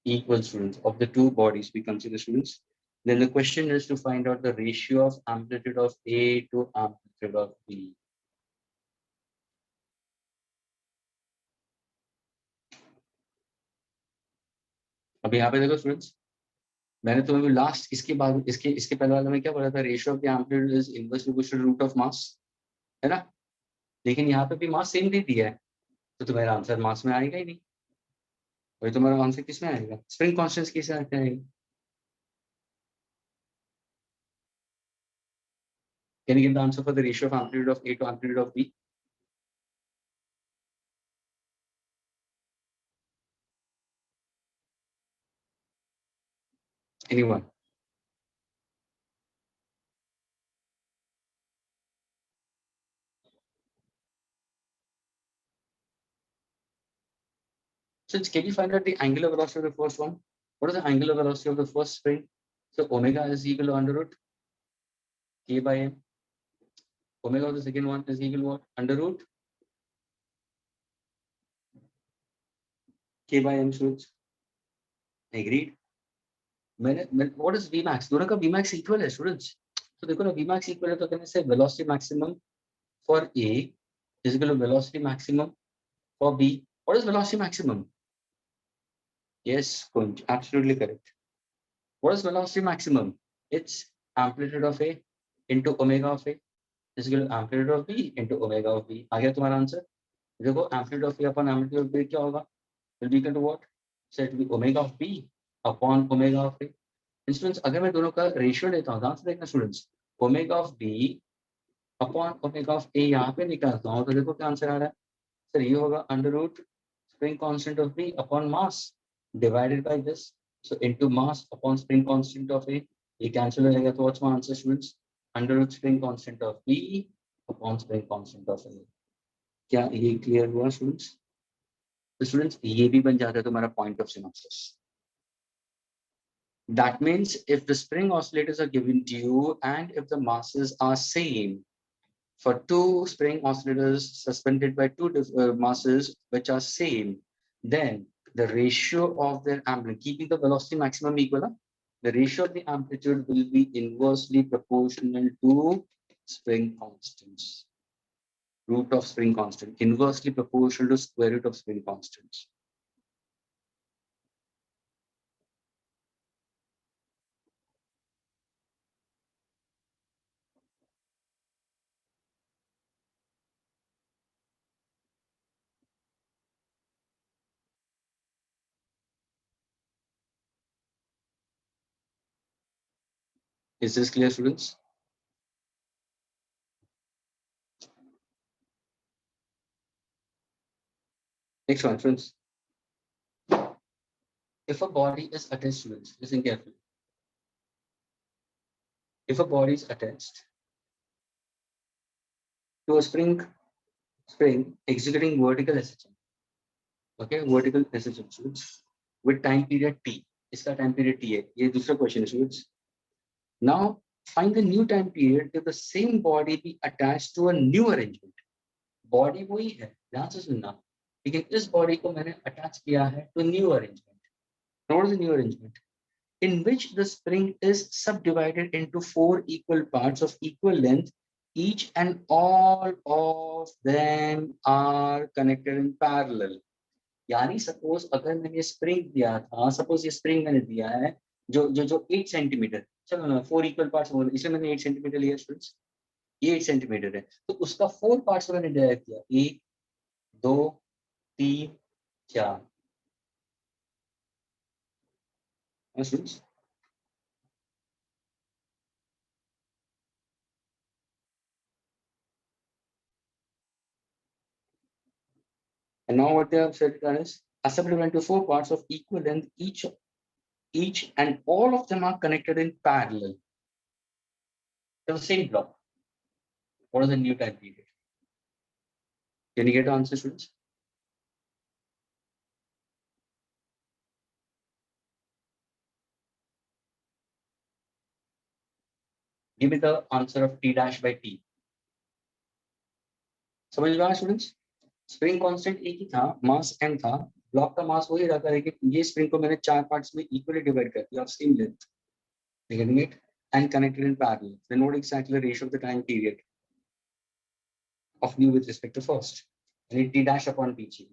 equal, students, of the two bodies we consider, students, then the question is to find out the ratio of amplitude of A to amplitude of B. अभी यहाँ पे देखो students, मैंने तुम्हें last इसके बाद इसके पहले वाले में क्या बोला था, ratio of the amplitude is inversely proportional root of mass, है ना? लेकिन यहाँ पे भी मास सेम दे दिया है, तो तुम्हारा आंसर मास में आएगा ही नहीं, वही तुम्हारा आंसर किस में आएगा, स्प्रिंग कांस्टेंट कैसे आएगा? Can you give the answer for the ratio of amplitude of A to amplitude of B? Anyone? So can you find out the angular velocity of the first one? What is the angular velocity of the first spring? So omega is equal to under root K by M. Omega of the second one is equal to what? Under root K by M, students. Agreed. What is Vmax? दोनों का Vmax equal है, students. तो देखो ना, Vmax equal है तो कहने से velocity maximum for A is equal to velocity maximum for B. What is velocity maximum? Yes, Kunj, absolutely correct. What is velocity maximum? It's amplitude of A into omega of A is equal to amplitude of B into omega of B. आ गया तुम्हारा answer? देखो, amplitude of A upon amplitude of B क्या होगा? Will be equal to what? So it will be omega of B upon omega of A. Students, अगर मैं दोनों का ratio लेता हूँ, ध्यान से देखना students, omega of B upon omega of A यहाँ पे निकालता हूँ, तो देखो क्या आंसर आ रहा है सर, ये होगा under root spring constant of B upon mass divided by this, so into mass upon spring constant of A, ये कैंसिल हो जाएगा, तो what's my answer students, under root spring constant of B upon spring constant of A. क्या ये clear हुआ students? तो students ये भी बन जाता है तुम्हारा point of synopsis. That means if the spring oscillators are given to you and if the masses are same, for two spring oscillators suspended by two masses which are same, then the ratio of their amplitude, keeping the velocity maximum equal, the ratio of the amplitude will be inversely proportional to spring constants. Root of spring constant, inversely proportional to square root of spring constants. Is this clear, students? Next one, friends. If a body is attached, students, listen carefully. If a body is attached to a spring executing vertical SHM, okay, vertical SHM, students, with time period T. इसका time period T है. ये दूसरा question है, students. Now find the new time period if the same body be attached to a new arrangement. Body वही है, ध्यान से सुनना. लेकिन इस body को मैंने attach किया है to new arrangement. What is the new arrangement? In which the spring is subdivided into 4 equal parts of equal length. Each and all of them are connected in parallel. यानी suppose अगर मैंने spring दिया था, suppose ये spring मैंने दिया है जो जो जो 8 सेंटीमीटर, चलो ना 4 इक्वल पार्ट्स हो, इसमें मैंने 8 सेंटीमीटर लिया स्टूडेंट्स, ये 8 सेंटीमीटर है, तो उसका 4 पार्ट्स मैंने डिराइव किया, 1 2 3 4। Students and now what they have said is assembled into 4 parts of equal length, each and all of them are connected in parallel. The same block. What is the new time period? Can you get the answer, students? Give me the answer of T dash by T. समझ में आया students? Spring constant एक ही था, मास m था, block का मास वही रखा है कि ये स्प्रिंग को मैंने 4 पार्ट्स में इक्वली डिवाइड कर दिया of same length, getting it, and connected in parallel. Then what exactly the ratio of the time period of new with respect to first? I need T dash upon Pg.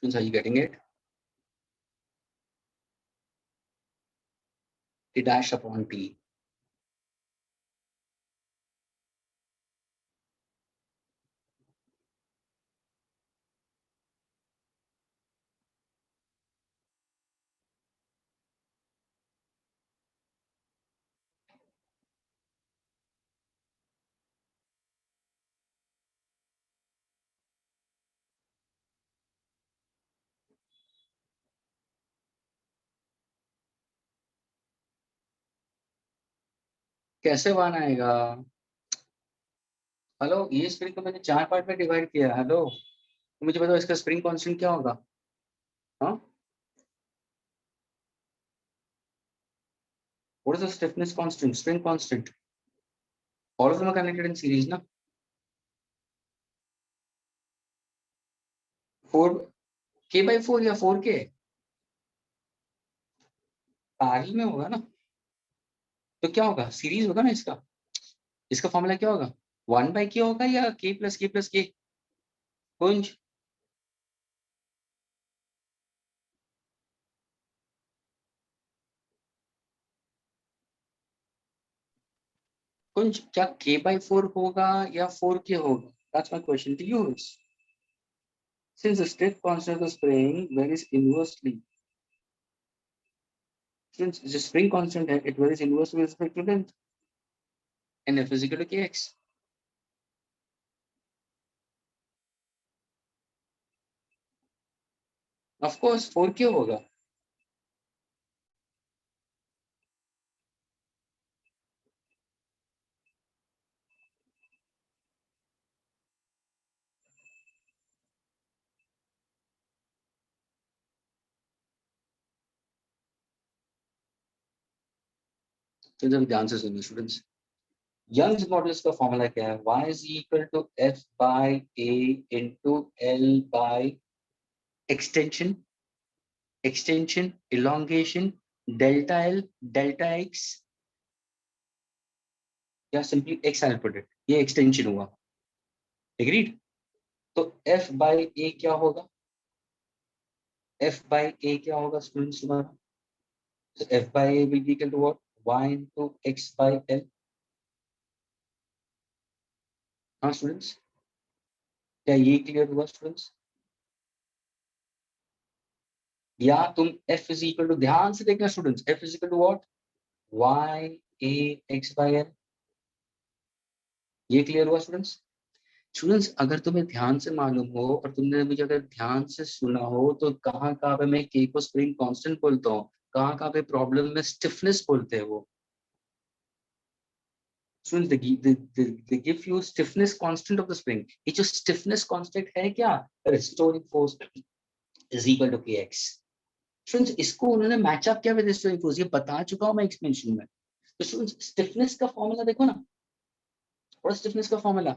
Students, are you getting it? T dash upon T. कैसे one आएगा? Hello, ये spring को मैंने 4 part में divide किया। Hello, तो मुझे बताओ इसका स्प्रिंग कांस्टेंट क्या होगा? हाँ, what is the stiffness constant, spring constant? All of them are connected in series ना? 4k by 4 या 4k पैरेलल में होगा ना, तो क्या होगा? सीरीज होगा ना इसका। इसका फॉर्मूला क्या होगा? 1/k होगा या k plus k plus k? कुंज, कुंज क्या k by 4 होगा या 4k होगा? That's my question to you. Since the stiff constant of the spring varies inversely, since the spring constant है, it varies inversely with respect to length, and F is equal to kx. Of course 4k होगा। तो जब ध्यान से सुनिए students, Young's modulus का formula क्या है? y is equal to f by a into l by extension, elongation, delta l, delta x, या simply x I'll put it, ये एक्सटेंशन हुआ। एग्रीड? तो f by a क्या होगा? f by a क्या होगा स्टूडेंट्स तुम्हारा? So f by a will be equal to what? y into x by l. हाँ स्टूडेंट्स, क्या ये क्लियर हुआ स्टूडेंट्स? या तुम f is equal to, ध्यान से देखना students, f is equal to what? y a x by l. ये क्लियर हुआ स्टूडेंट्स? स्टूडेंट्स अगर तुम्हें ध्यान से मालूम हो और तुमने मुझे अगर ध्यान से सुना हो तो कहाँ कहाँ पे मैं k को स्प्रिंग कांस्टेंट बोलता हूँ, कहाँ कहाँ पे प्रॉब्लम में स्टिफनेस बोलते हैं वो। Students, they give you stiffness constant of the spring. ये जो stiffness constant है क्या? Restoring force is equal to kx. Students, इसको उन्होंने मैच अप किया विद restoring force, ये बता चुका हूँ मैं एक्सपेंशन में। तो स्टूडेंट्स स्टिफनेस का फॉर्मूला देखो ना, व्हाट स्टिफनेस का फॉर्मूला?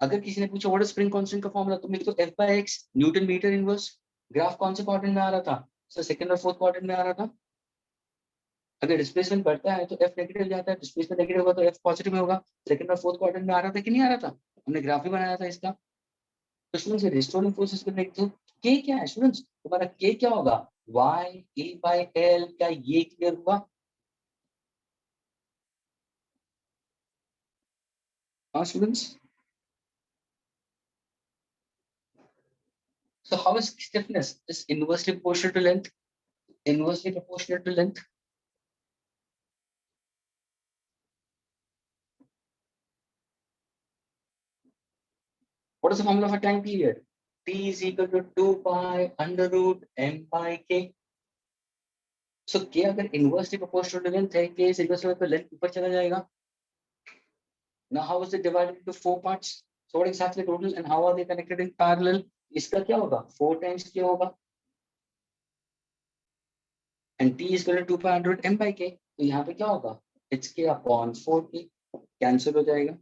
अगर किसी ने पूछा व्हाट इज स्प्रिंग कांस्टेंट का फॉर्मूला, तुम लिख दो f by x newton metre inverse. Graph कौन से क्वाड्रेंट में आ रहा था? सर सेकंड और फोर्थ क्वाड्रेंट में आ रहा था। अगर डिस्प्लेसमेंट बढ़ता है तो एफ नेगेटिव जाता है, डिस्प्लेसमेंट नेगेटिव होगा तो एफ पॉजिटिव में होगा। सेकंड और फोर्थ क्वाड्रेंट में आ रहा था कि नहीं आ रहा था, हमने ग्राफ भी बनाया था इसका। तो स्टूडेंट्स रिस्टोरिंग फोर्सेस को देखते हो, के क्या है स्टूडेंट्स, तुम्हारा के क्या होगा, वाई ए बाई एल। क्या ये क्लियर हुआ? हाँ students, so how is stiffness is inversely proportional to length, inversely proportional to length. What is the formula for time period? T is equal to 2 pi under root m by k. So k अगर inversely proportional to length है, k is inversely proportional to length ऊपर चला जाएगा. Now how is it divided into 4 parts? So what exactly total and how are they connected in parallel? इसका क्या होगा? 4 times k होगा. And t is equal to 2 pi under root m by k. तो यहाँ पे क्या होगा? It's k upon 4k. Cancel हो जाएगा.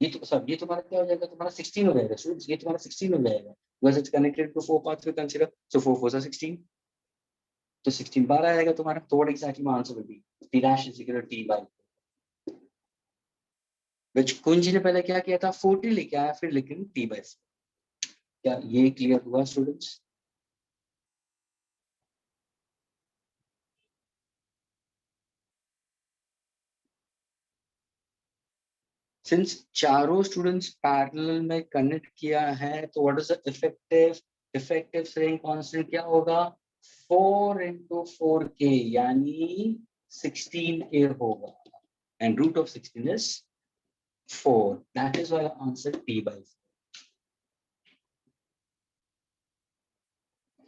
ये तो सब ये तुम्हारा क्या हो जाएगा, तुम्हारा 16 हो जाएगा स्टूडेंट्स, ये तुम्हारा 16 हो जाएगा because it's connected to 4 paths we consider, so 4 4 16, तो 16 बार आएगा तुम्हारा। तो what exactly my answer will be, t dash is equal to t by which Kunj ने पहले क्या किया था, 40 लेके आया, फिर लेकिन t बाय 4। क्या ये क्लियर हुआ स्टूडेंट्स? सिंस चारों स्टूडेंट्स पैरेलल में कनेक्ट किया है, तो what is the effective strain constant क्या होगा, 4 into 4k यानी 16k होगा, and root of 16 is 4. That is why I answered t by 4.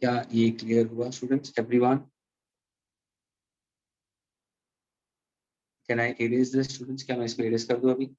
क्या ये क्लियर हुआ students? Everyone, can I erase this students? क्या मैं इसको erase कर दूं अभी?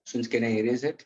Students, can I erase it?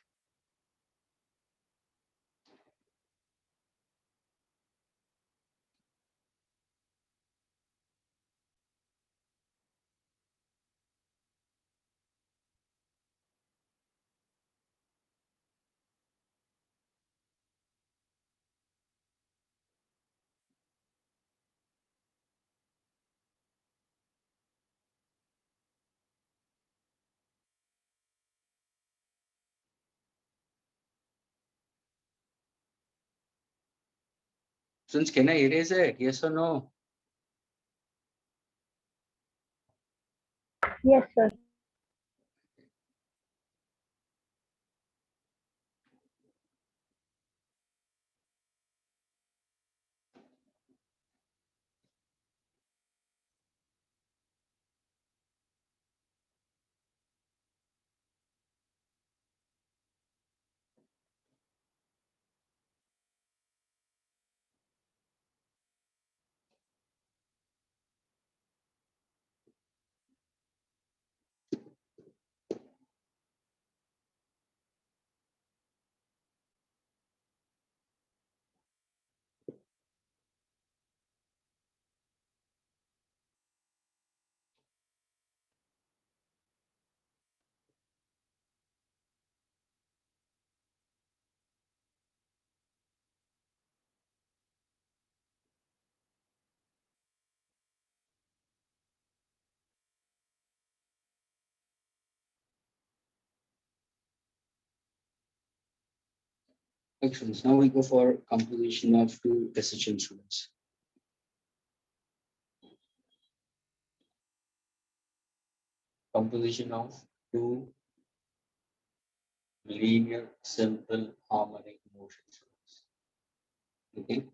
Students, can I erase it? Yes or no? Yes, sir. Okay, students, now we go for composition of two SHM students. Composition of two linear simple harmonic motion students. Okay,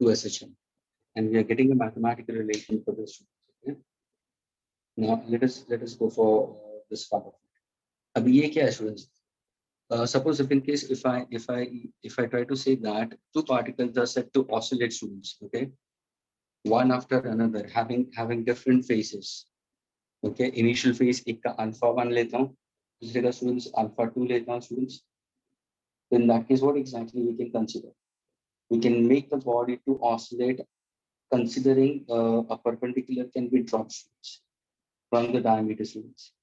two SHM, and we are getting a mathematical relation for this. Okay? Now let us go for this part of it. अब ये क्या है students, Suppose if in case if I try to say that two particles are said to oscillate, students, okay, one after another, having different phases. Okay, initial phase एक का alpha 1 लेता हूँ, दूसरे का students alpha 2 लेता हूँ students. In that case, what exactly we can consider? We can make the body to oscillate, considering a perpendicular can be dropped students, from the diameter students.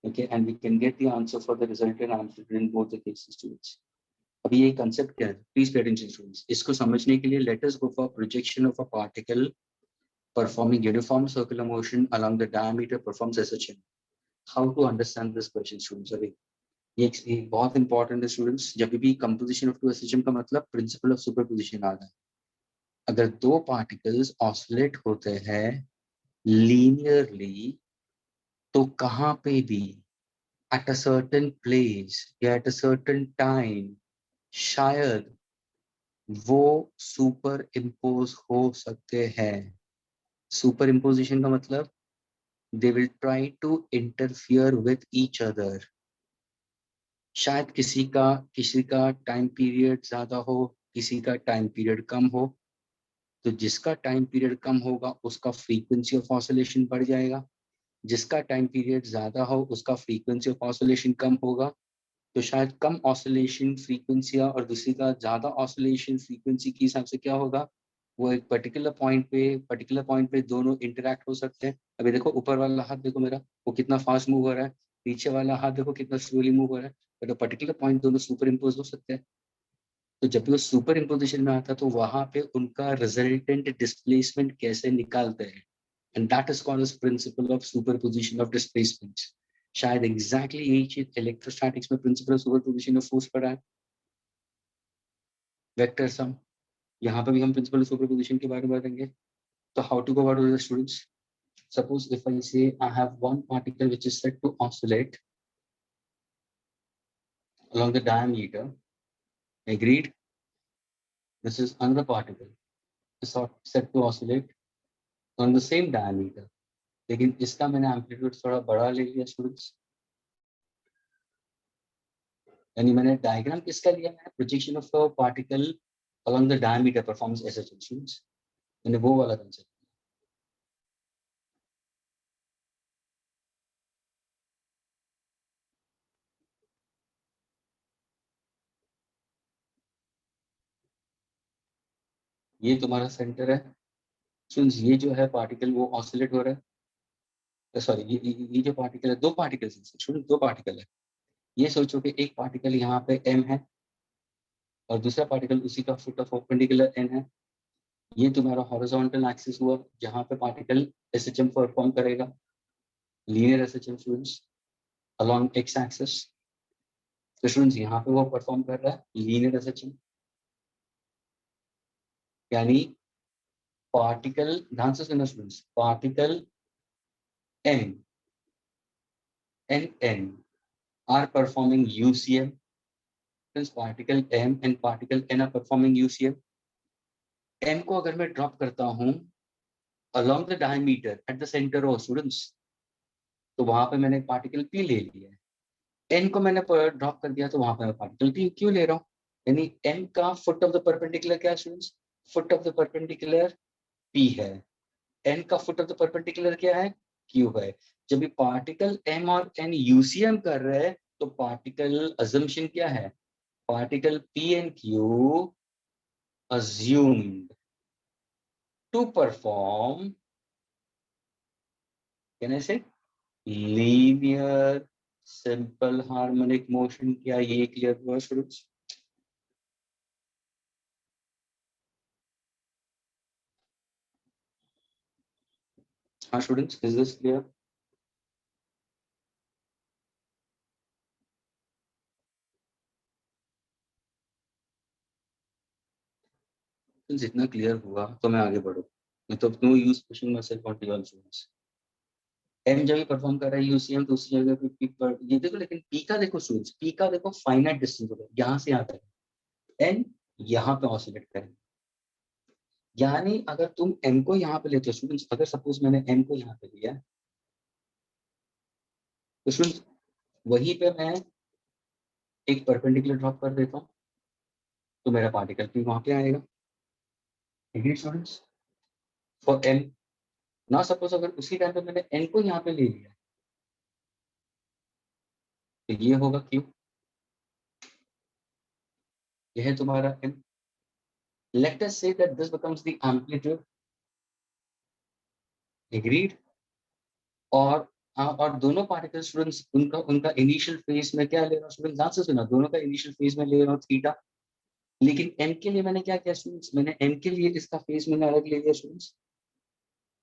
Okay, and we can get the answer for the resultant answer in both the cases students. अभी ये concept क्या है? Please pay attention students. इसको समझने के लिए let us go for projection of a particle performing uniform circular motion along the diameter performs SHM. How to understand this question students? अभी ये बहुत इंपॉर्टेंट है स्टूडेंट्स. जब भी कंपोजिशन ऑफ टू एसएचएम का मतलब प्रिंसिपल ऑफ सुपरपोजिशन आ रहा है. अगर दो पार्टिकल्स ऑसिलेट होते हैं लीनियरली तो कहाँ पे भी एट अ सर्टेन प्लेस या एट अ सर्टेन टाइम शायद वो सुपर इम्पोज हो सकते हैं. सुपर इम्पोजिशन का मतलब they will try to interfere with each other. शायद किसी का टाइम पीरियड ज्यादा हो, किसी का टाइम पीरियड कम हो. तो जिसका टाइम पीरियड कम होगा उसका फ्रीक्वेंसी ऑफ ऑसिलेशन बढ़ जाएगा. जिसका टाइम पीरियड ज्यादा हो उसका फ्रीक्वेंसी ऑफ ऑसिलेशन कम होगा. तो शायद कम ऑसिलेशन फ्रीक्वेंसी और दूसरी का ज्यादा ऑसिलेशन फ्रीक्वेंसी के हिसाब से क्या होगा, वो एक पर्टिकुलर पॉइंट पे दोनों इंटरेक्ट हो सकते हैं. अभी देखो ऊपर वाला हाथ देखो मेरा, वो कितना फास्ट मूव हो रहा है, पीछे वाला हाथ देखो कितना स्लोली मूव हो रहा है. बट पर्टिकुलर पॉइंट दोनों सुपर इम्पोज हो सकते हैं. तो जब भी वो सुपर इम्पोजिशन में आता है तो वहां पे उनका रिजल्टेंट डिस्प्लेसमेंट कैसे निकालते हैं, and that is called as principle of superposition of displacement. शायद एग्जैक्टली यही चीज इलेक्ट्रोस्टैटिक्स में principle of superposition of force पढ़ा है, वेक्टर सम. यहाँ पे भी हम प्रिंसिपल ऑफ सुपरपोजिशन के बारे में बताएंगे. तो how to go about the students? Suppose if I say I have one particle which is set to oscillate along the diameter, agreed? This is another particle is set to oscillate on the same diameter. लेकिन इसका मैंने amplitude थोड़ा बड़ा ले लिया students. यानी मैंने diagram किसका लिया है, projection of a particle along the diameter performs SHM students. मैंने वो वाला कंसेप्ट. ये तुम्हारा सेंटर है स्टूडेंट्स. ये जो है पार्टिकल वो ऑसिलेट हो रहा है. सॉरी, ये जो पार्टिकल है, दो पार्टिकल्स हैं स्टूडेंट, दो पार्टिकल है. ये सोचो कि एक पार्टिकल यहाँ पे m है और दूसरा पार्टिकल उसी का फुट ऑफ परपेंडिकुलर n है. ये तुम्हारा हॉरिजॉन्टल एक्सिस हुआ जहाँ पे पार्टिकल एसएचएम परफॉर्म करेगा, linear SHM students along x axis. तो स्टूडेंट्स यहाँ पे वो परफॉर्म कर रहा है लीनियर एसएचएम. यानी पार्टिकल, ध्यान से सुनना students, particle m and n are performing UCM. Since particle m and particle n are performing UCM, m को अगर मैं ड्रॉप करता हूँ along the diameter at the center of students, तो वहां पे मैंने पार्टिकल p ले लिया है. n को मैंने ड्रॉप कर दिया तो वहां पे मैं पार्टिकल p क्यों ले रहा हूँ. यानी m का फुट ऑफ द परपेंडिकुलर क्या है students, foot of the perpendicular p है. n का फुट ऑफ द परपेंडिकुलर क्या है, q है. जब भी पार्टिकल m और n यूसीएम कर रहे हैं तो पार्टिकल अजम्पशन क्या है, particle p and q assumed to perform, can I say, linear simple harmonic motion. क्या ये क्लियर हुआ स्टूडेंट्स? हाँ स्टूडेंट्स, इज दिस क्लियर? जितना क्लियर हुआ तो मैं आगे बढ़ूँ, तो no use pushing myself on to students. Um जब भी परफॉर्म कर रहा है यूसीएम, दूसरी जगह पे पी पर ये देखो. लेकिन पी का देखो स्टूडेंट्स, पी का देखो फाइनाइट डिस्टेंस होगा यहाँ से यहाँ तक, एन यहाँ पे ऑसिलेट करें. यानी अगर तुम एम को यहाँ पे लेते हो स्टूडेंट्स, अगर सपोज मैंने एम को यहाँ पे लिया तो स्टूडेंट्स वहीं पे मैं एक परपेंडिकुलर ड्रॉप कर देता हूँ तो मेरा पार्टिकल भी वहां पे आएगा। Agree students? फॉर n, ना सपोज अगर उसी टाइम पे मैंने n को यहाँ पे ले लिया तो ये होगा q, यह है तुम्हारा m। Let us say that this becomes the amplitude. Agreed? और दोनों पार्टिकल स्टूडेंट्स उनका उनका इनिशियल फेज में क्या ले रहा हूँ स्टूडेंट्स, ध्यान से सुना, दोनों का इनिशियल फेज में ले रहा हूँ थीटा। लेकिन m के लिए मैंने क्या किया स्टूडेंट्स, मैंने m के लिए इसका फेज मैंने अलग ले लिया स्टूडेंट्स,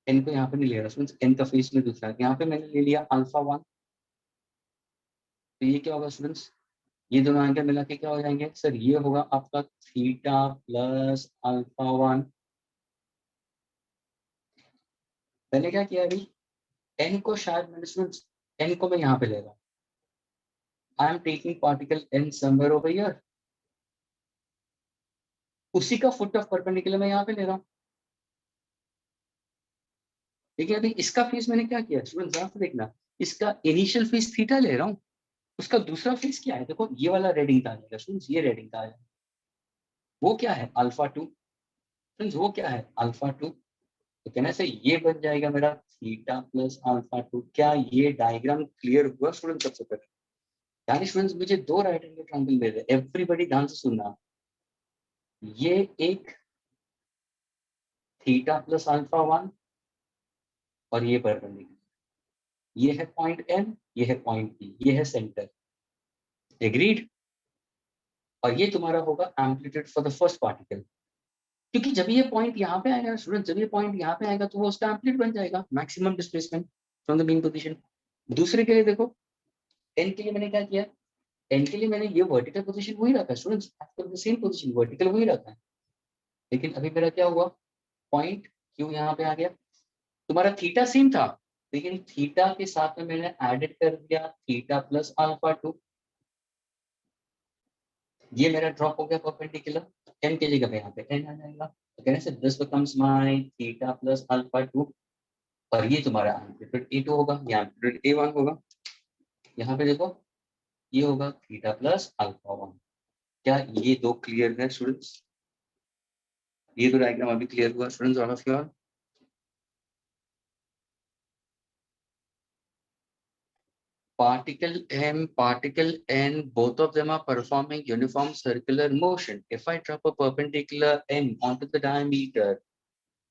n को यहाँ पे नहीं ले रहा स्टूडेंट्स, n का फेज में दूसरा, यहाँ पे मैंने ले लिया अल्फा 1। तो ये क्या होगा स्टूडेंट्स, ये दोनों एंगल मिला के क्या हो जाएंगे सर, ये होगा आपका थीटा प्लस अल्फा 1। मैंने क्या किया अभी, n को शायद मैंने स्टूडेंट्स, n को मैं यहाँ पे ले रहा हूँ, I am taking particle n somewhere over here, उसी का फुट ऑफ परपेंडिकुलर मैं यहाँ पे ले रहा हूँ। ठीक है, अभी इसका फेस मैंने क्या किया स्टूडेंट, जरा देखना, इसका इनिशियल फेस थीटा ले रहा हूँ, उसका दूसरा फेस क्या है, देखो ये वाला रेडिंग आ जाएगा स्टूडेंट्स, ये रेडिंग आ जाएगा, वो क्या है अल्फा 2 फ्रेंड्स, वो क्या है अल्फा 2। तो कहने से ये बन जाएगा मेरा थीटा प्लस अल्फा 2। क्या ये डायग्राम क्लियर हुआ स्टूडेंट? सबसे पहले यानी स्टूडेंट्स मुझे दो राइट एंगल ट्रायंगल मिल रहे हैं, एवरीबॉडी ध्यान से सुनना, ये एक थीटा प्लस अल्फा 1 और ये परपेंडिकुलर, ये है पॉइंट एन, ये है पॉइंट बी, ये है सेंटर। एग्रीड? और ये तुम्हारा होगा amplitude for the first particle, क्योंकि जब ये पॉइंट यहाँ पे आएगा स्टूडेंट, जब ये पॉइंट यहाँ पे आएगा तो वो उसका एम्पलीट्यूड बन जाएगा, maximum displacement from the mean position. दूसरे के लिए देखो, एन के लिए मैंने क्या किया, एन के लिए मैंने ये वर्टिकल पोजीशन वही रखा students, after the same position vertical वही रखा है। लेकिन अभी मेरा क्या हुआ, पॉइंट क्यू यहाँ पे आ गया, तुम्हारा थीटा सेम था, लेकिन थीटा के साथ में मैंने एडेड कर दिया थीटा प्लस अल्फा 2, ये मेरा ड्रॉप हो गया परपेंडिकुलर, n की जगह पे यहाँ पे n आ जाएगा, तो कहने से this becomes my theta plus alpha 2, और ये तुम्हारा एम्पलीट्यूड A2 होगा, ये एम्पलीट्यूड A1 होगा। यहाँ पे देखो ये होगा थीटा प्लस अल्फा 1। क्या ये दो क्लियर है स्टूडेंट्स? ये दो डायग्राम अभी क्लियर हुआ students all of you all? Particle M, particle N, both of them are performing uniform circular motion. If I drop a perpendicular N onto the diameter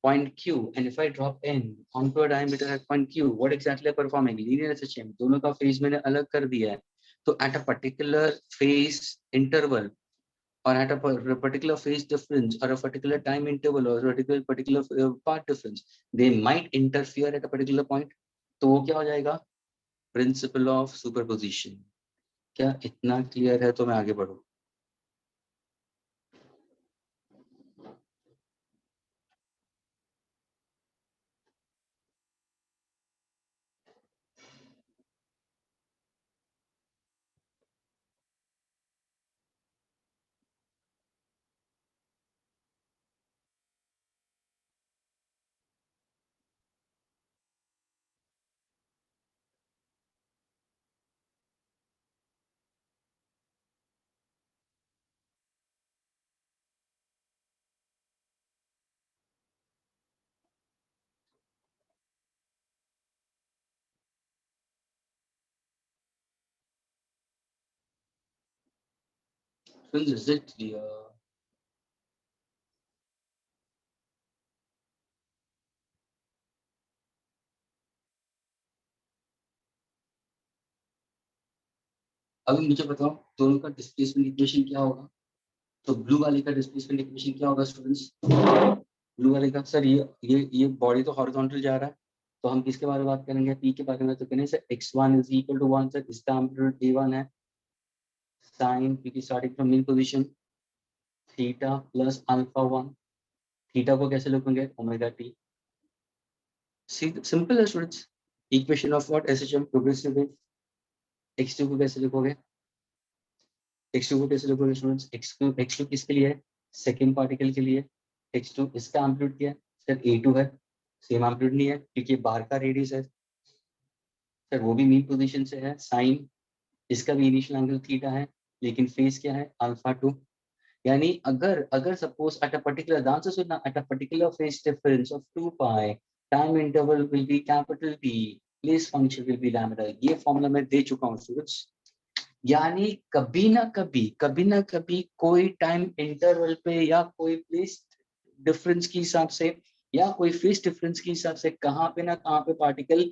point Q, and if I drop N onto a diameter at point Q, what exactly are performing? Linear SHM. दोनों का phase मैंने अलग कर दिया है, तो at a particular phase interval or at a particular phase difference or a particular time interval or a particular part difference, they might interfere at a particular point. तो वो क्या हो जाएगा, प्रिंसिपल ऑफ सुपरपोजिशन। क्या इतना clear है? तो मैं आगे बढ़ूं। Is it clear? अभी मुझे बताओ दोनों का डिस्प्लेसमेंट इक्वेशन क्या होगा? तो ब्लू वाले का डिस्प्लेसमेंट इक्वेशन क्या होगा स्टूडेंट्स? ब्लू वाले का सर ये बॉडी तो हॉरिजॉन्टल जा रहा है, तो हम किसके बारे में बात करेंगे? पी के बारे में। तो कहने से x1 is equal to 1 sir, इसका एम्पलीट्यूड a1 है, साइन पी की starting from mean position theta plus alpha 1। Theta को कैसे लिखेंगे? Omega t. सिंपल है students, equation of what? SHM progressive wave. x2 को कैसे लिखोगे? x2 को कैसे लिखोगे स्टूडेंट्स? x2 किसके लिए है? सेकेंड पार्टिकल के लिए। x2 इसका एम्पलीट्यूड क्या है सर? a2 है। सेम एम्पलीट्यूड नहीं है क्योंकि बाहर का रेडियस है सर, वो भी मीन पोजीशन से है। साइन इसका भी इनिशियल एंगल थीटा है, लेकिन फेज क्या है अल्फा 2। यानी अगर अगर सपोज एट अ पर्टिकुलर ध्यान से सुनना, at a particular phase difference of 2 pi, time interval will be capital T, place function will be lambda. ये फॉर्मूला मैं दे चुका हूँ स्टूडेंट्स। यानी कभी ना कभी कोई टाइम इंटरवल पे या कोई प्लेस डिफरेंस के हिसाब से या कोई फेज डिफरेंस के हिसाब से कहाँ पे ना कहाँ पे particle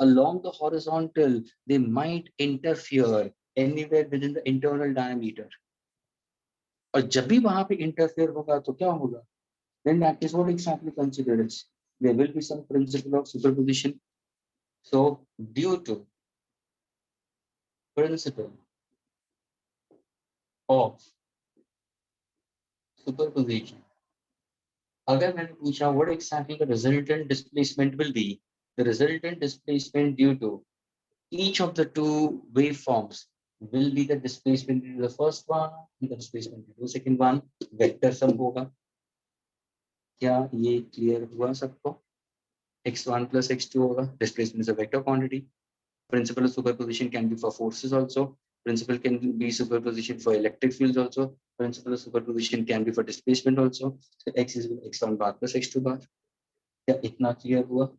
along the horizontal they might interfere anywhere within the internal diameter। और जब भी वहां पे इंटरफेयर होगा तो क्या होगा, then that is what exactly considers there will be some principle of superposition। So due to principle of superposition, अगर मैंने पूछा what exactly the resultant displacement will be, the resultant displacement due to each of the two waveforms will be the displacement into the first one and the displacement into the second one, vector sum होगा। क्या ये clear हुआ सबको? x1 plus x2 होगा, displacement is a vector quantity। Principle of superposition can be for forces also, principle can be superposition for electric fields also, principle of superposition can be for displacement also। So x is x1 bar plus x2 bar। क्या इतना clear हुआ?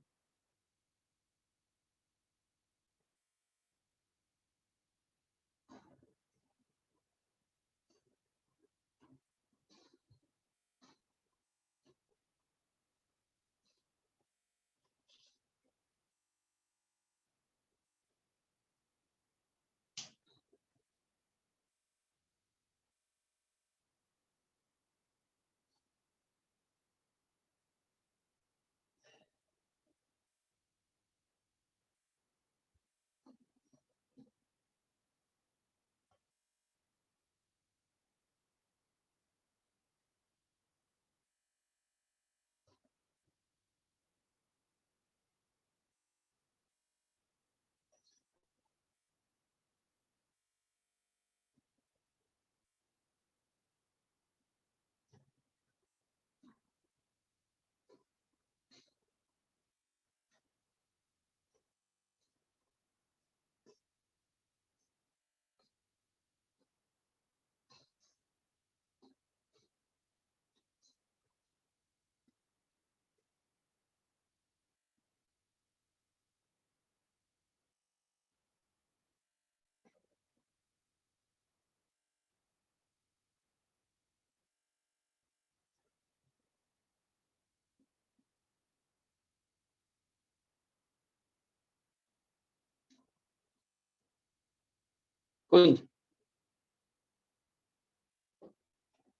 कोई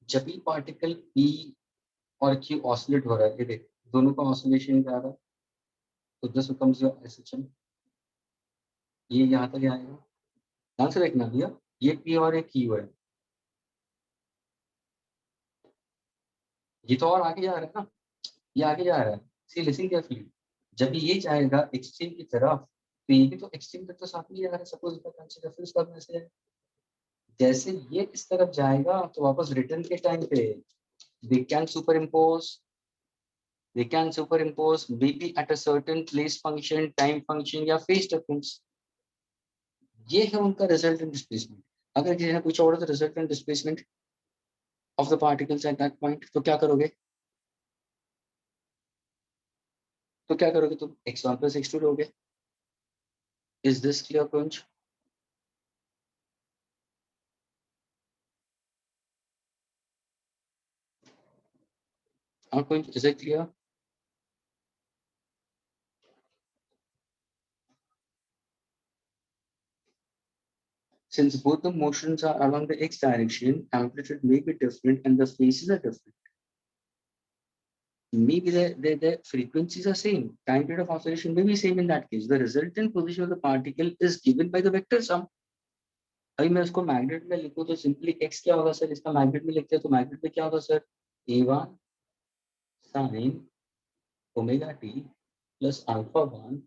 जब भी particle P और Q oscillate हो रहा है, ये देख दोनों का ऑसिलेशन क्या आ रहा है, तो दिस बिकम्स योर SHM। ये यहाँ तक आएगा, ध्यान से देखना भैया, ये P और ये Q है, ये तो और आगे जा रहा है ना, ये आगे जा रहा है। सी लिसन केयरफुली, जब ये जाएगा एक्सट्रीम की तरफ तो ये भी तो एक्सट्रीम तक तो साथ में जा रहा है। सपोज इसका कंसीडर फिर करने से जैसे ये इस तरफ जाएगा तो वापस रिटर्न के टाइम पे they can superimpose they can superimpose maybe at a certain place function, time function या phase difference। ये है उनका resultant displacement। अगर किसी ने पूछा what is the resultant displacement of the particles at that point, तो क्या करोगे? तो क्या करोगे तुम? x1 plus x2 लोगे। Is this clear, Kunj? Kunj, is it clear? Since both the motions are along the x direction, amplitude may be different and the phases are different. Maybe the frequencies are same. Time period of oscillation may be same in that case. The resultant position of the particle is given by the vector sum। अभी मैं उसको magnet में लिखूं तो simply x क्या होगा sir, इसका magnet में लिखते हैं तो मैग्नेट में क्या होगा sir, a1 sin omega t plus alpha 1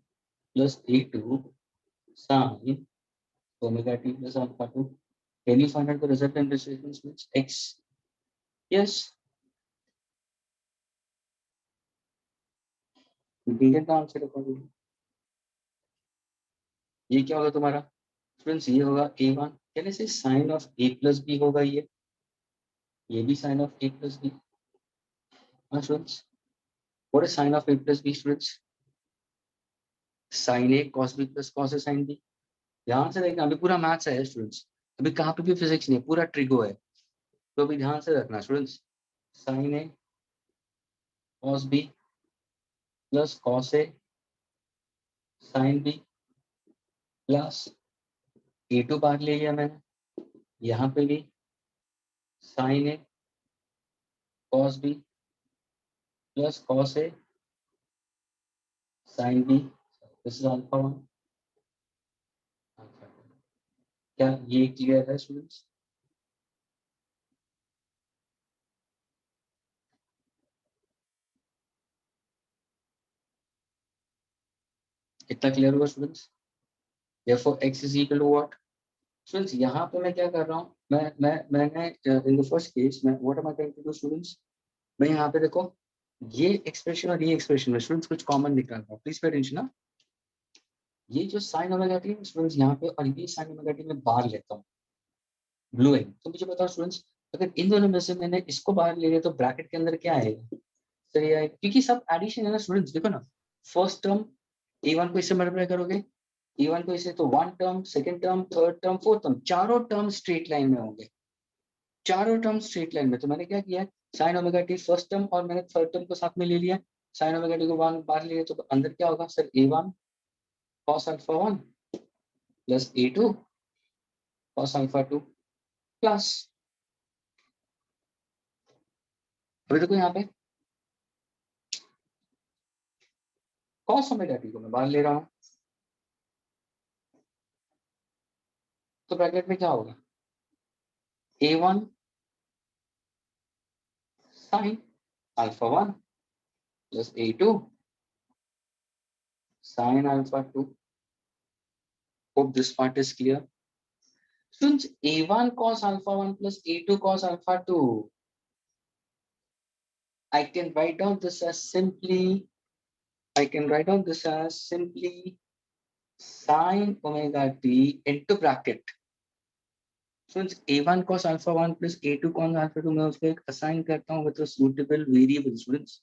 plus a2 sin omega t plus alpha 2। Can you find out the resultant displacement with x? Yes, you can get the answer accordingly। ये क्या होगा तुम्हारा students, ये होगा a1 can I say sine of A plus B होगा ये भी sine of A plus B. हाँ students, what is sine of A plus B students? Sine A cos B plus cos A sine B. ध्यान से देखना, अभी पूरा maths है स्टूडेंट्स, अभी कहाँ पे भी फिजिक्स नहीं है, पूरा ट्रिगो है, तो अभी ध्यान से रखना students. Sine A cos B plus cos A sine B plus ए2 बार ले लिया मैंने, यहाँ पे भी sine A cos B plus cos A sine B, this is alpha 1। क्या ये क्लियर है स्टूडेंट्स? कितना क्लियर हुआ students? therefore x is equal to what? Students यहाँ पे मैं क्या कर रहा हूँ, मैंने इन द फर्स्ट केस मैं what am I trying to do students, मैं यहाँ पे देखो ये एक्सप्रेशन और ये एक्सप्रेशन में स्टूडेंट्स कुछ कॉमन निकाल रहा हूँ, प्लीज पे अटेंशन ना। ये जो साइन ओमेगा टी है स्टूडेंट्स यहाँ पे, और ये साइन ओमेगा टी मैं बाहर लेता हूँ ब्लू है, तो मुझे बताओ स्टूडेंट्स अगर इन दोनों में से मैंने इसको बाहर ले लिया तो ब्रैकेट के अंदर क्या आएगा? सर ये आएगा, क्योंकि सब एडिशन है ना स्टूडेंट्स, देखो ना फर्स्ट टर्म a1 को इससे मल्टीप्लाई करोगे, a1 को इससे, तो one term second term third term fourth term, चारों टर्म स्ट्रेट लाइन में होंगे, चारों टर्म स्ट्रेट लाइन में। तो मैंने क्या किया, sine omega T first term और मैंने थर्ड टर्म को साथ में ले लिया, साइन ओमेगा टी को वन बाहर ले लिया, तो अंदर क्या होगा sir, a1 cos alpha 1 plus a2 cos alpha 2 plus, अभी देखो यहाँ पे cos ओमेगा टी को मैं बाहर ले रहा हूँ, तो ब्रैकेट में क्या होगा, a1 sin alpha 1 plus a2 sin alpha 2. Hope this part is clear. Since a1 cos alpha 1 plus a2 cos alpha 2, I can write down this as simply, sin omega t into bracket. Since a1 cos alpha 1 plus a2 cos alpha 2 मैं उसको एक assign करता हूँ with a suitable variable students.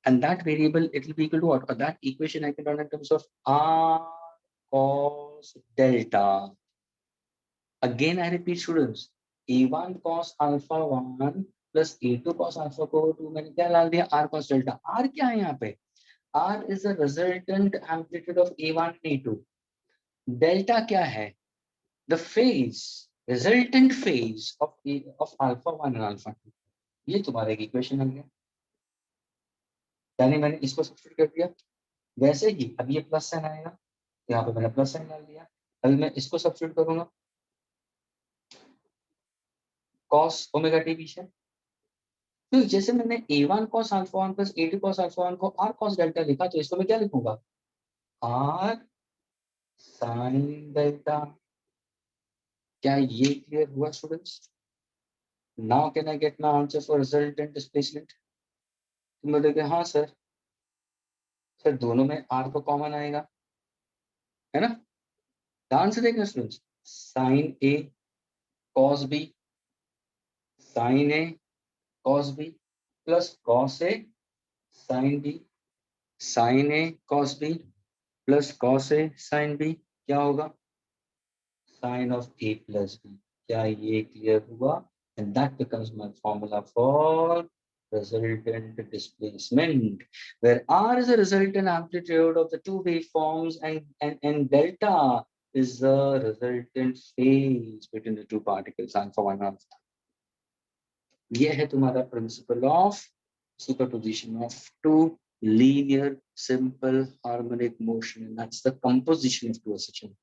And that variable, it will be equal to what? Or that equation I can write in terms of r cos delta. Again, I repeat students, a1 cos alpha 1 plus a2 cos alpha 2 मैंने क्या डाल दिया, r cos delta. r क्या है यहाँ पे? r is the resultant amplitude of a1 and a2. delta क्या है? The phase, resultant phase of alpha 1 and alpha 2. ये तुम्हारा एक इक्वेशन बन गया, यानी मैंने इसको सब्स्टिट्यूट कर दिया। वैसे ही अब ये प्लस साइन आएगा, यहाँ पे मैंने प्लस साइन डाल दिया, अभी मैं इसको सब्स्टिट्यूट करूंगा cos ओमेगा टी पीछे, तो जैसे मैंने a1 cos alpha 1 plus a2 cos alpha 1 को r cos delta लिखा, तो इसको मैं क्या लिखूंगा, r sin delta। क्या ये क्लियर हुआ students? Now can I gate my answer for resultant displacement? तुम बोलोगे हाँ सर, सर दोनों में r तो कॉमन आएगा, है ना? ध्यान से देखना students, sin a cos b sin a cos b plus cos a sin b sin a cos b plus cos a sin b क्या होगा, sin of a plus b। क्या ये क्लियर हुआ? And that becomes my formula for resultant displacement, where r is the resultant amplitude of the two waveforms and delta is the resultant phase between the two particles, alpha 1 and alpha 2. ये है तुम्हारा principle of superposition of two linear simple harmonic motion, and that's the composition of two SHM.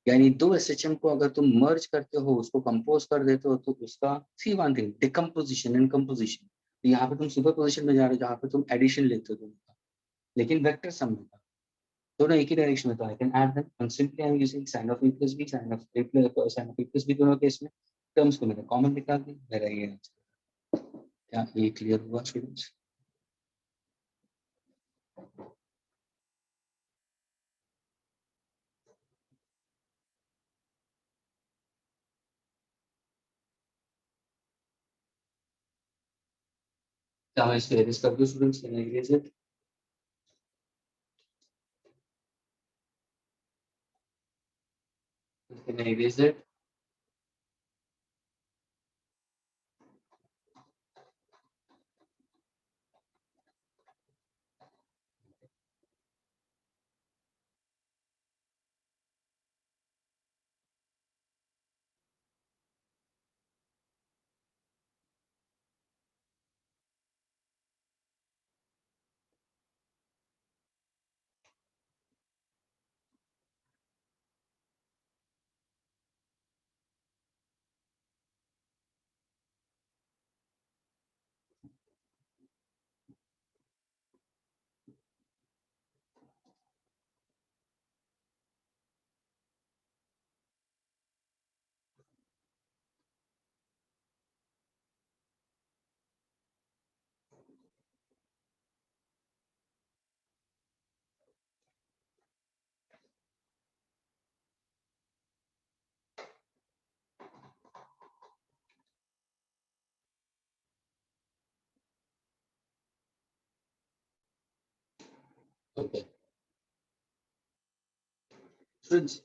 यानी दो SHM को अगर तुम मर्ज करते हो, उसको कंपोज कर देते हो, तो उसका see one thing decomposition and composition. तो यहाँ पे तुम सुपर पोजिशन में जा रहे हो, जहाँ पे तुम एडिशन लेते हो दोनों का, लेकिन वेक्टर सम में था, दोनों एक ही डायरेक्शन में था। I can add them and simply I am using sine of a plus b, sine of a plus b दोनों केस में टर्म्स को मैंने कॉमन निकाल दी, मेरा ये आंसर। क्या ये क्लियर हुआ स्टूडेंट्स? क्या मैं इसको एरेज कर दूं students? Can I arrays it? Can I arrays it? Okay students,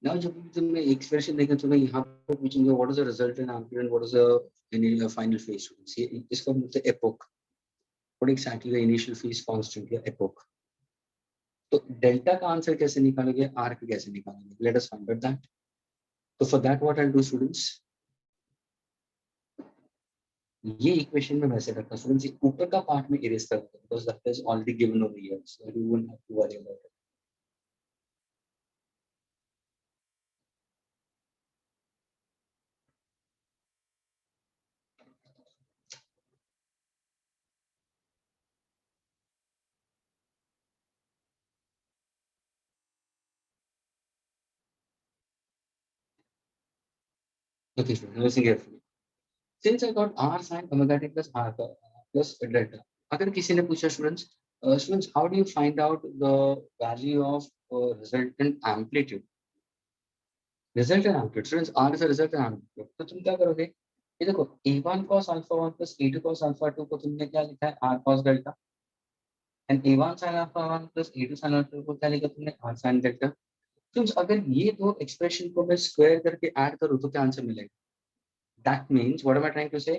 now जब भी तुमने एक्सप्रेशन देखा तो मैं यहाँ पे पूछूंगा what is the resultant amplitude and what is the final phase students. ये इसको बोलते हैं epoch. What exactly the initial phase constant या एपोक। तो डेल्टा का आंसर कैसे निकालोगे, आर का कैसे निकालोगे? Let us find out that. तो for that what I will do students, ये इक्वेशन में वैसे करता हूं स्टूडेंट्स, ये ऊपर का पार्ट में इरेज कर देता हूं because that is already given over here, so you won't have to worry about it. Okay students, listen carefully. Since I got r sin omega t plus r plus delta, अगर किसी ने पूछा students, students how do you find out the value of resultant amplitude? Resultant amplitude students, R is a resultant amplitude. तो तुम क्या करोगे, ये देखो a1 cos alpha 1 plus a2 cos alpha 2 को तुमने क्या लिखा है, r cos delta, and a1 sin alpha 1 plus a2 sin alpha 2 को क्या लिखा तुमने, r sin delta। स्टूडेंट्स अगर ये दो एक्सप्रेशन को मैं स्क्वायर करके ऐड करूं तो क्या आंसर मिलेगा? That means what am I trying to say,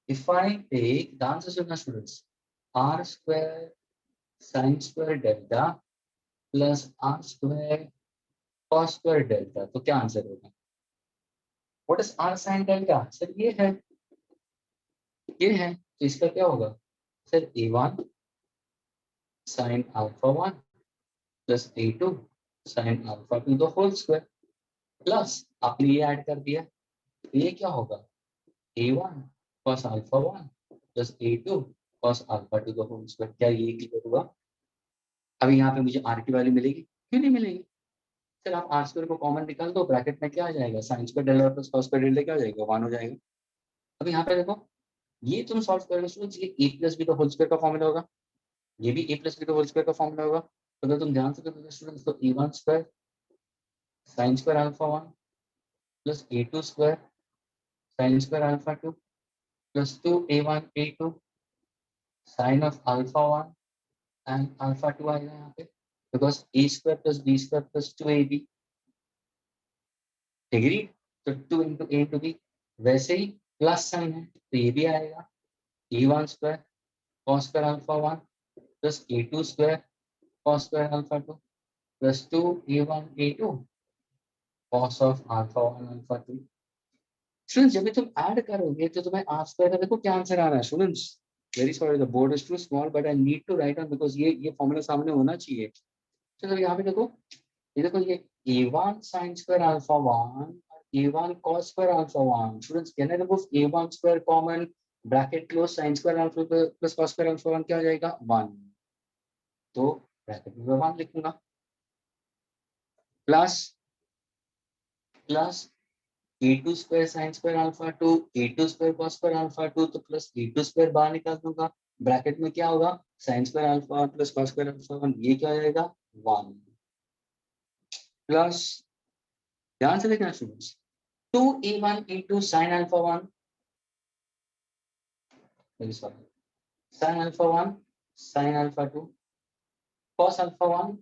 if I take the answer to students r square sin square delta plus r square cos square delta, तो क्या आंसर होगा? What is r sin delta? Sir ये है, ये है, तो इसका क्या होगा sir, a1 sin alpha 1 plus a2 sin alpha 2 the whole square plus आपने ये ऐड कर दिया, तो ये क्या होगा, a1 cos alpha 1 plus a2 cos alpha 2 the whole square। क्या ये क्लियर हुआ? अभी यहाँ पे मुझे r की वैल्यू मिलेगी, क्यों नहीं मिलेगी? सर आप आर स्क्वायर को कॉमन निकाल दो, ब्रैकेट में क्या आ जाएगा, sine square delta plus cos square delta क्या हो जाएगा, 1 हो जाएगा। अब यहाँ पे देखो, ये तुम सॉल्व करोगे स्टूडेंट्स, ये a प्लस बी का होल स्क्वायर का फॉर्मूला होगा, ये भी a प्लस बी का होल स्क्वायर का फॉर्मूला होगा। तो अगर तुम ध्यान से करोगे स्टूडेंट्स, तो a1 square sine square alpha 1 plus a2 square sine square alpha 2 plus 2a1 a2 sine of alpha 1 and alpha 2 आएगा यहाँ पे, because a square plus b square plus 2ab, agree? तो 2 into a into b, वैसे ही plus sign है तो ये भी आएगा, a1 square cos square alpha 1 plus a2 square cos square alpha 2 plus 2a1 a2 cos of alpha 1 alpha 2। Students जब भी तुम ऐड करोगे तो तुम्हें r स्क्वायर का देखो क्या आंसर आ रहा है students. Very sorry the board is too small but I need to write on because ये फॉर्मूला सामने होना चाहिए। चलो यहाँ पे देखो, ये देखो ये a1 sin square alpha 1 a1 cos square alpha 1। Students can I remove a1 square common, bracket close, sin square alpha plus cos square alpha 1 क्या हो जाएगा, 1। तो ब्रैकेट में 1 लिखूंगा, plus plus a2 square sin square alpha 2 a2 square cos square alpha 2, तो plus a2 square बाहर निकाल दूंगा, ब्रैकेट में क्या होगा, sin square alpha plus cos square alpha 1, ये क्या हो जाएगा, 1 प्लस, ध्यान से देखना students, 2a1 into sin alpha 1 Very sorry. Sin alpha 1, sin alpha 2, cos alpha 1,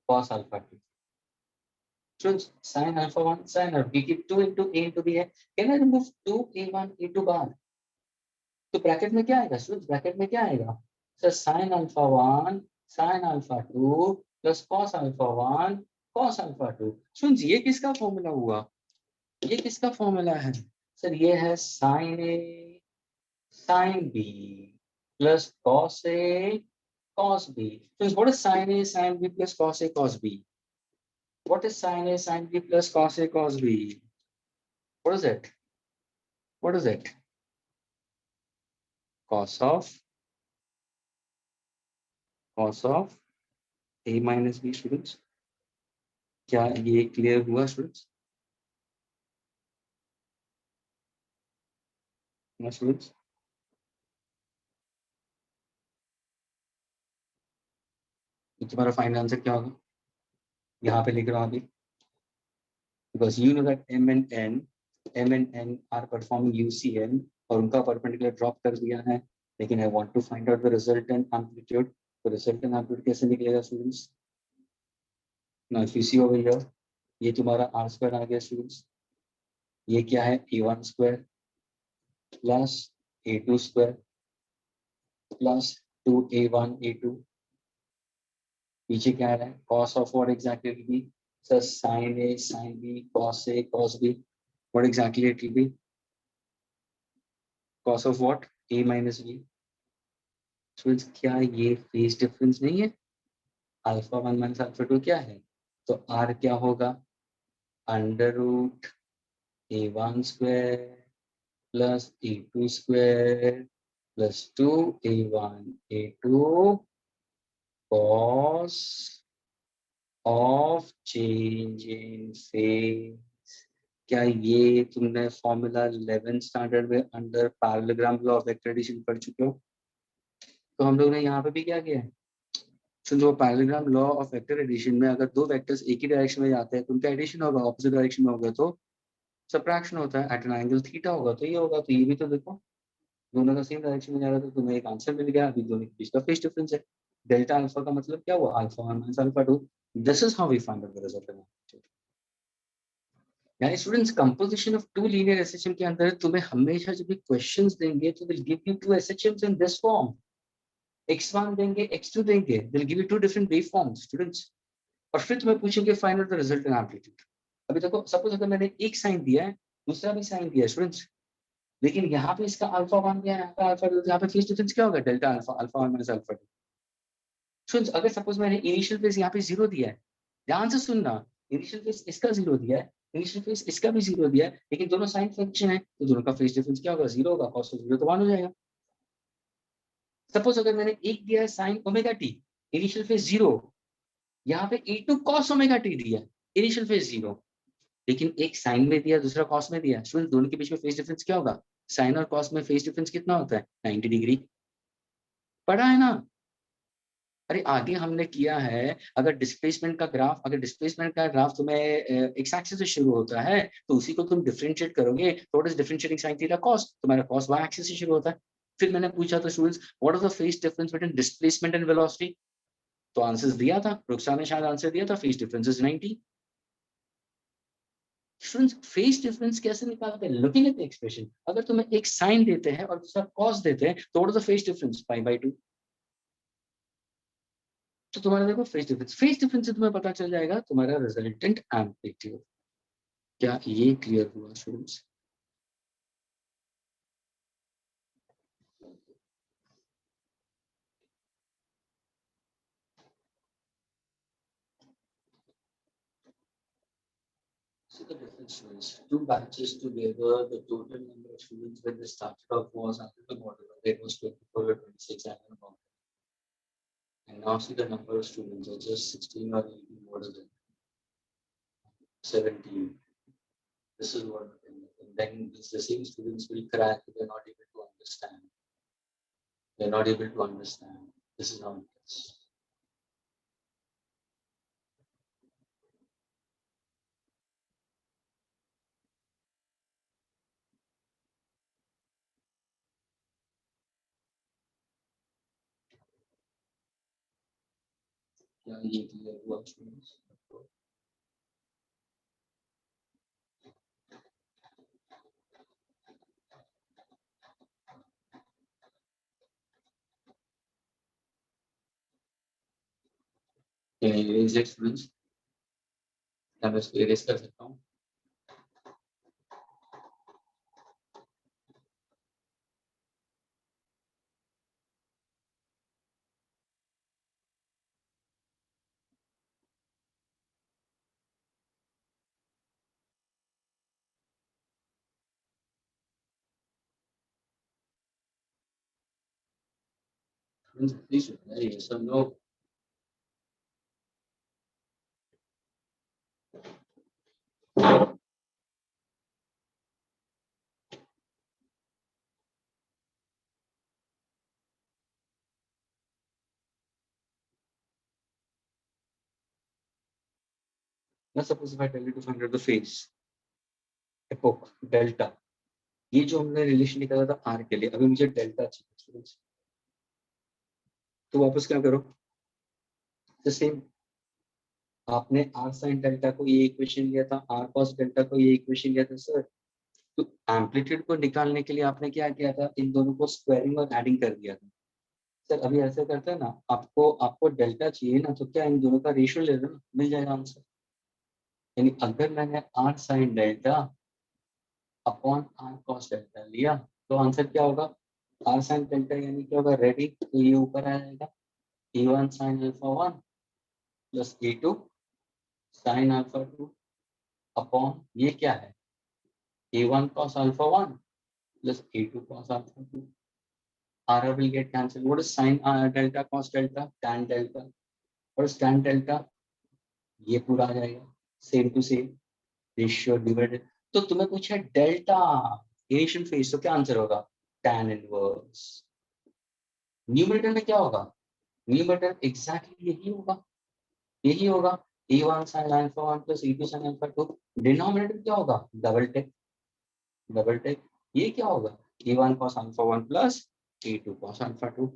cos alpha 2. Students, sin alpha 1, sin alpha. We keep 2 into a into the a. Can I remove 2a1, a2 bar? तो bracket में क्या आएगा students? Bracket में क्या आएगा? Sir sin alpha 1, sin alpha 2 plus cos alpha 1, cos alpha 2. Students ये किसका formula हुआ? ये किसका फॉर्मूला है? सर ये है sin a sin b plus cos a cos b. Students, what is sin a sin b plus cos a cos b? What is sin a sin b plus cos a cos b? What is it? What is it? Cos of a minus b. Students, क्या ये clear हुआ students? Students, तुम्हारा final answer क्या होगा? यहाँ पे लिख रहा हूँ अभी, because you know that m and n are performing UCL और उनका परपेंडिकुलर ड्रॉप कर दिया है, लेकिन I want to find out the resultant amplitude. तो resultant amplitude कैसे निकलेगा students? Now if you see over here, ये तुम्हारा r स्क्वायर आ गया स्टूडेंट्स, ये क्या है a1 square plus a2 square plus 2a1 a2, पीछे क्या आ रहा है? cos of what exactly it will be? So sin a sin b cos a cos b. What exactly it will be? Cos of what? a minus b. So क्या ये phase difference नहीं है? Alpha 1 minus alpha 2 क्या है? तो r क्या होगा? Under root a1 square plus a2 square plus 2a1 a2 cos of change in phase. क्या ये तुमने फॉर्मूला 11 स्टैंडर्ड में under parallelogram law of vector addition पढ़ चुके हो? तो हम लोग ने यहाँ पे भी क्या किया है? तो जो parallelogram law of vector addition में अगर दो वेक्टर्स एक ही डायरेक्शन में जाते हैं तो उनका एडिशन होगा, ऑपोजिट डायरेक्शन में होगा तो सबट्रैक्शन होता है, एट एन एंगल थीटा होगा तो ये होगा। तो ये भी तो देखो दोनों का सेम डायरेक्शन में जा रहा था, तो तुम्हें एक आंसर मिल गया। अभी दोनों के बीच का फेज डिफरेंस है डेल्टा अल्फा का मतलब क्या हुआ? Alpha 1 minus alpha 2. This is how we find out the result. यानी students composition of two linear SHM के अंदर तुम्हें हमेशा जब भी क्वेश्चंस देंगे तो will give you two SHMs in this form, x1 देंगे x2 देंगे, will give you two different wave forms students, और फिर तुम्हें पूछेंगे find out the result in amplitude. अभी देखो सपोज अगर मैंने एक साइन दिया है दूसरा भी साइन दिया है स्टूडेंट्स, लेकिन यहाँ पे इसका अल्फा 1 दिया है, यहाँ पे अल्फा 2, यहाँ पे फेज डिफरेंस क्या होगा? Delta alpha, alpha 1 minus alpha 2। Students अगर सपोज मैंने इनिशियल फेज यहाँ पे 0 दिया है, ध्यान से सुनना, इनिशियल फेज इसका 0 दिया है, इनिशियल फेज इसका भी 0 दिया है, लेकिन दोनों साइन फंक्शन है तो दोनों का फेज डिफरेंस क्या होगा? 0 होगा, cos of 0 तो 1 हो जाएगा। सपोज अगर मैंने एक दिया है sine omega T, initial phase 0, यहाँ पे a2 cos ओमेगा टी दिया है, इनिशियल फेज 0, लेकिन एक साइन में दिया दूसरा कॉस में दिया। स्टूडेंट दोनों के बीच में फेज डिफरेंस क्या होगा? साइन और कॉस में फेज डिफरेंस कितना होता है? 90 डिग्री। पढ़ा है ना? अरे आगे हमने किया है, अगर डिस्प्लेसमेंट का ग्राफ, अगर डिस्प्लेसमेंट का ग्राफ तुम्हें एक्स एक्सिस से शुरू होता है तो उसी को तुम डिफरेंशिएट करोगे, तो what is differentiating sine theta cos, तुम्हारा कॉस वाई एक्सिस से शुरू होता है। फिर मैंने पूछा था students what is the phase difference between displacement and velocity, तो आंसर्स दिया था, रुखसा ने शायद आंसर दिया था, phase difference is 90। Students phase difference कैसे निकालते हैं? Looking at the expression. अगर तुम्हें एक साइन देते हैं और दूसरा कॉस देते हैं तो what is the phase difference? Pi by 2। तो तुम्हारा देखो फेज डिफरेंस से तुम्हें पता चल जाएगा तुम्हारा रिजल्टेंट एम्पलीट्यूड। क्या ये क्लियर हुआ students? See the difference students. Two batches together, the total number of students when they started off was under the model. It was 24 or 26 and above. And now see the number of students are just 16 or 18. What is it? 17. This is what. And then the same students will crack. They're not able to understand. They're not able to understand. This is how it is. क्या ये clear हुआ students? Erase it students, क्या मैं इसको erase कर सकता हूँ? Please, yes or no? Now suppose if I tell you to find out the phase, epoch, delta, ये जो हमने रिलेशन निकाला था आर के लिए, अभी मुझे डेल्टा चाहिए स्टूडेंट्स, तो वापस क्या करो? द सेम, आपने आर साइन डेल्टा को ये इक्वेशन लिया था, आर कॉस डेल्टा को ये इक्वेशन लिया था सर। तो एम्पलीट्यूड को निकालने के लिए आपने क्या किया था? इन दोनों को स्क्वायरिंग और एडिंग कर दिया था। सर अभी ऐसे करते हैं ना, आपको आपको डेल्टा चाहिए ना, तो क्या इन दोनों का रेशियो ले लो ना, मिल जाएगा आंसर। यानी अगर मैंने R sine delta upon R cos delta लिया, तो आंसर क्या होगा? आर साइन डेल्टा यानी क्या होगा? रेडी, तो ये ऊपर आ जाएगा E1 sin alpha 1 plus E2 sin alpha 2 upon ये क्या है? A1 cos alpha 1 plus A2 cos alpha 2. R will get cancelled. What is sin delta cos delta? Tan delta. What is tan delta? ये पूरा आ जाएगा, same to same ratio divided. तो तुम्हें पूछा डेल्टा इनिशियल फेज, तो क्या answer होगा? tan inverse. न्यूमरेटर में क्या होगा? न्यूमरेटर एग्जैक्टली यही होगा, यही होगा E1 sin alpha 1 plus E2 sin alpha 2। Denominator क्या होगा? Double take, double take. ये क्या होगा? E1 cos alpha 1 plus E2 cos alpha 2।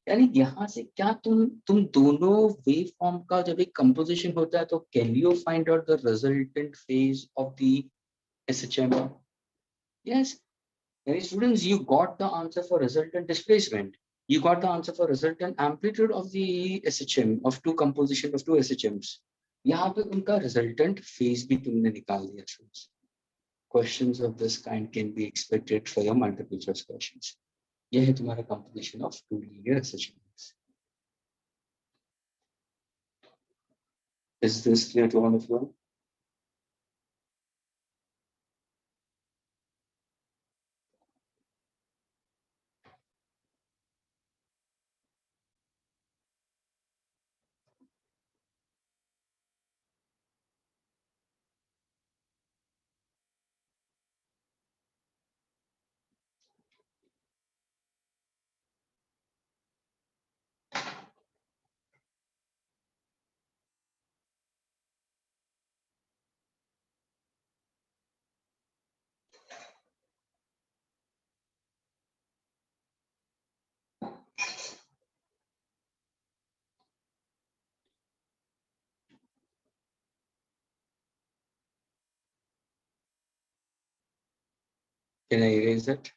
यानी यहाँ से क्या तुम दोनों वेव फॉर्म का जब एक कंपोजिशन होता है, तो can you find out the resultant phase of the SHM? Yes, यानी students you got the answer for resultant displacement, you got the answer for resultant amplitude of the SHM of two composition of two SHMs। यहाँ पे उनका resultant phase भी तुमने निकाल दिया students. Questions of this kind can be expected for your multiple choice questions। यह है तुम्हारा composition of two linear SHMs। Is this clear to all of you? Can I erase it?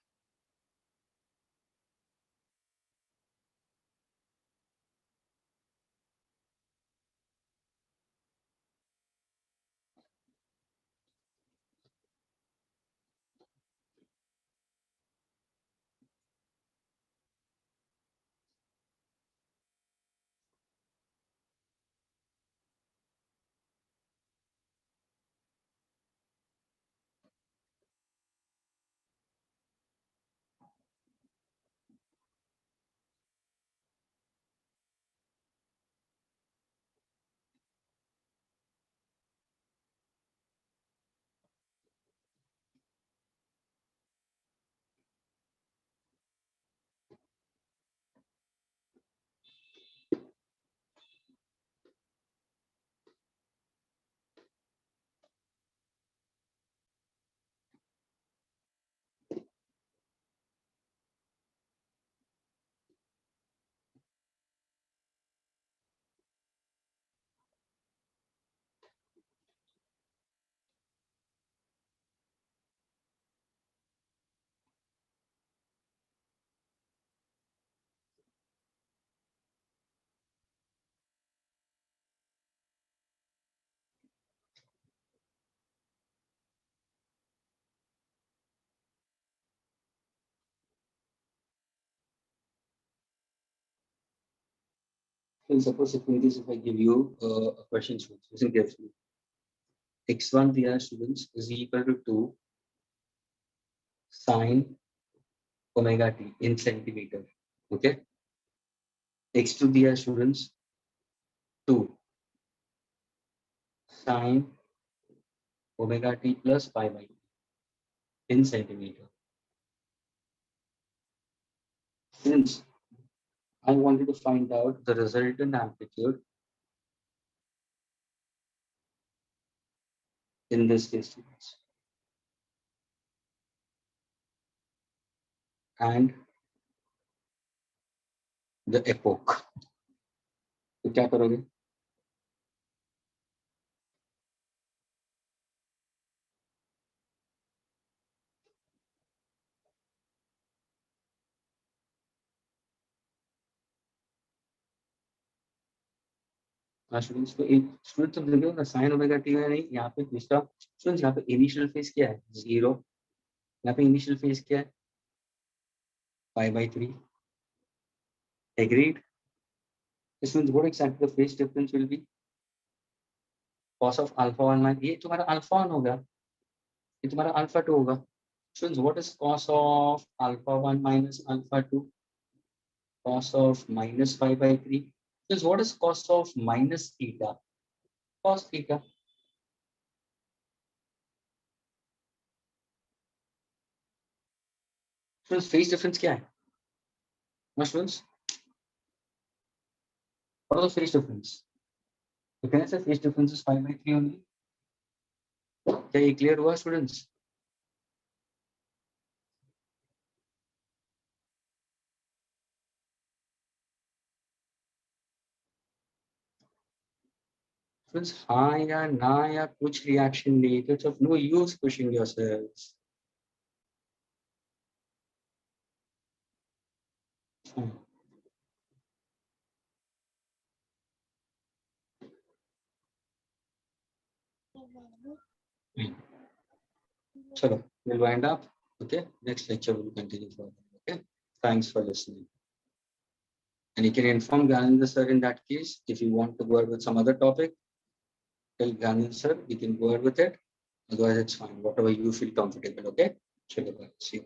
So suppose if in case if I give you a question, students, listen carefully. X1 dear students is equal to 2 sine omega t in centimeter. Okay. X2 dear students 2 sine omega t plus pi by in centimeter. Since I wanted to find out the resultant amplitude in this case, students, and the epoch. तो क्या करोगे? Students को एक student तो देखो ना sine omega T है नहीं यहाँ पे दूसरा स्टूडेंट्स यहाँ पे इनिशियल फेज क्या है 0 यहाँ पे इनिशियल फेज क्या है pi by 3 agreed students what exactly the phase difference will be cos of alpha 1 minus ये तुम्हारा अल्फा 1 होगा ये तुम्हारा अल्फा 2 होगा students what is cos of alpha 1 minus alpha 2 cos of minus pi by 3 students what is cos of minus theta cos theta students phase difference क्या है students what is the phase difference so can I say phase difference is 5 by 3 only क्या ये clear हुआ students students हाँ या ना या कुछ रिएक्शन नहीं तो it's of no use pushing yourselves चलो we'll wind up okay next lecture will continue further okay thanks for listening and you can inform Ganendra sir in that case if you want to go ahead with some other topic tell Ganendra sir we can go ahead with it otherwise it's fine whatever you feel comfortable okay chalo bye see you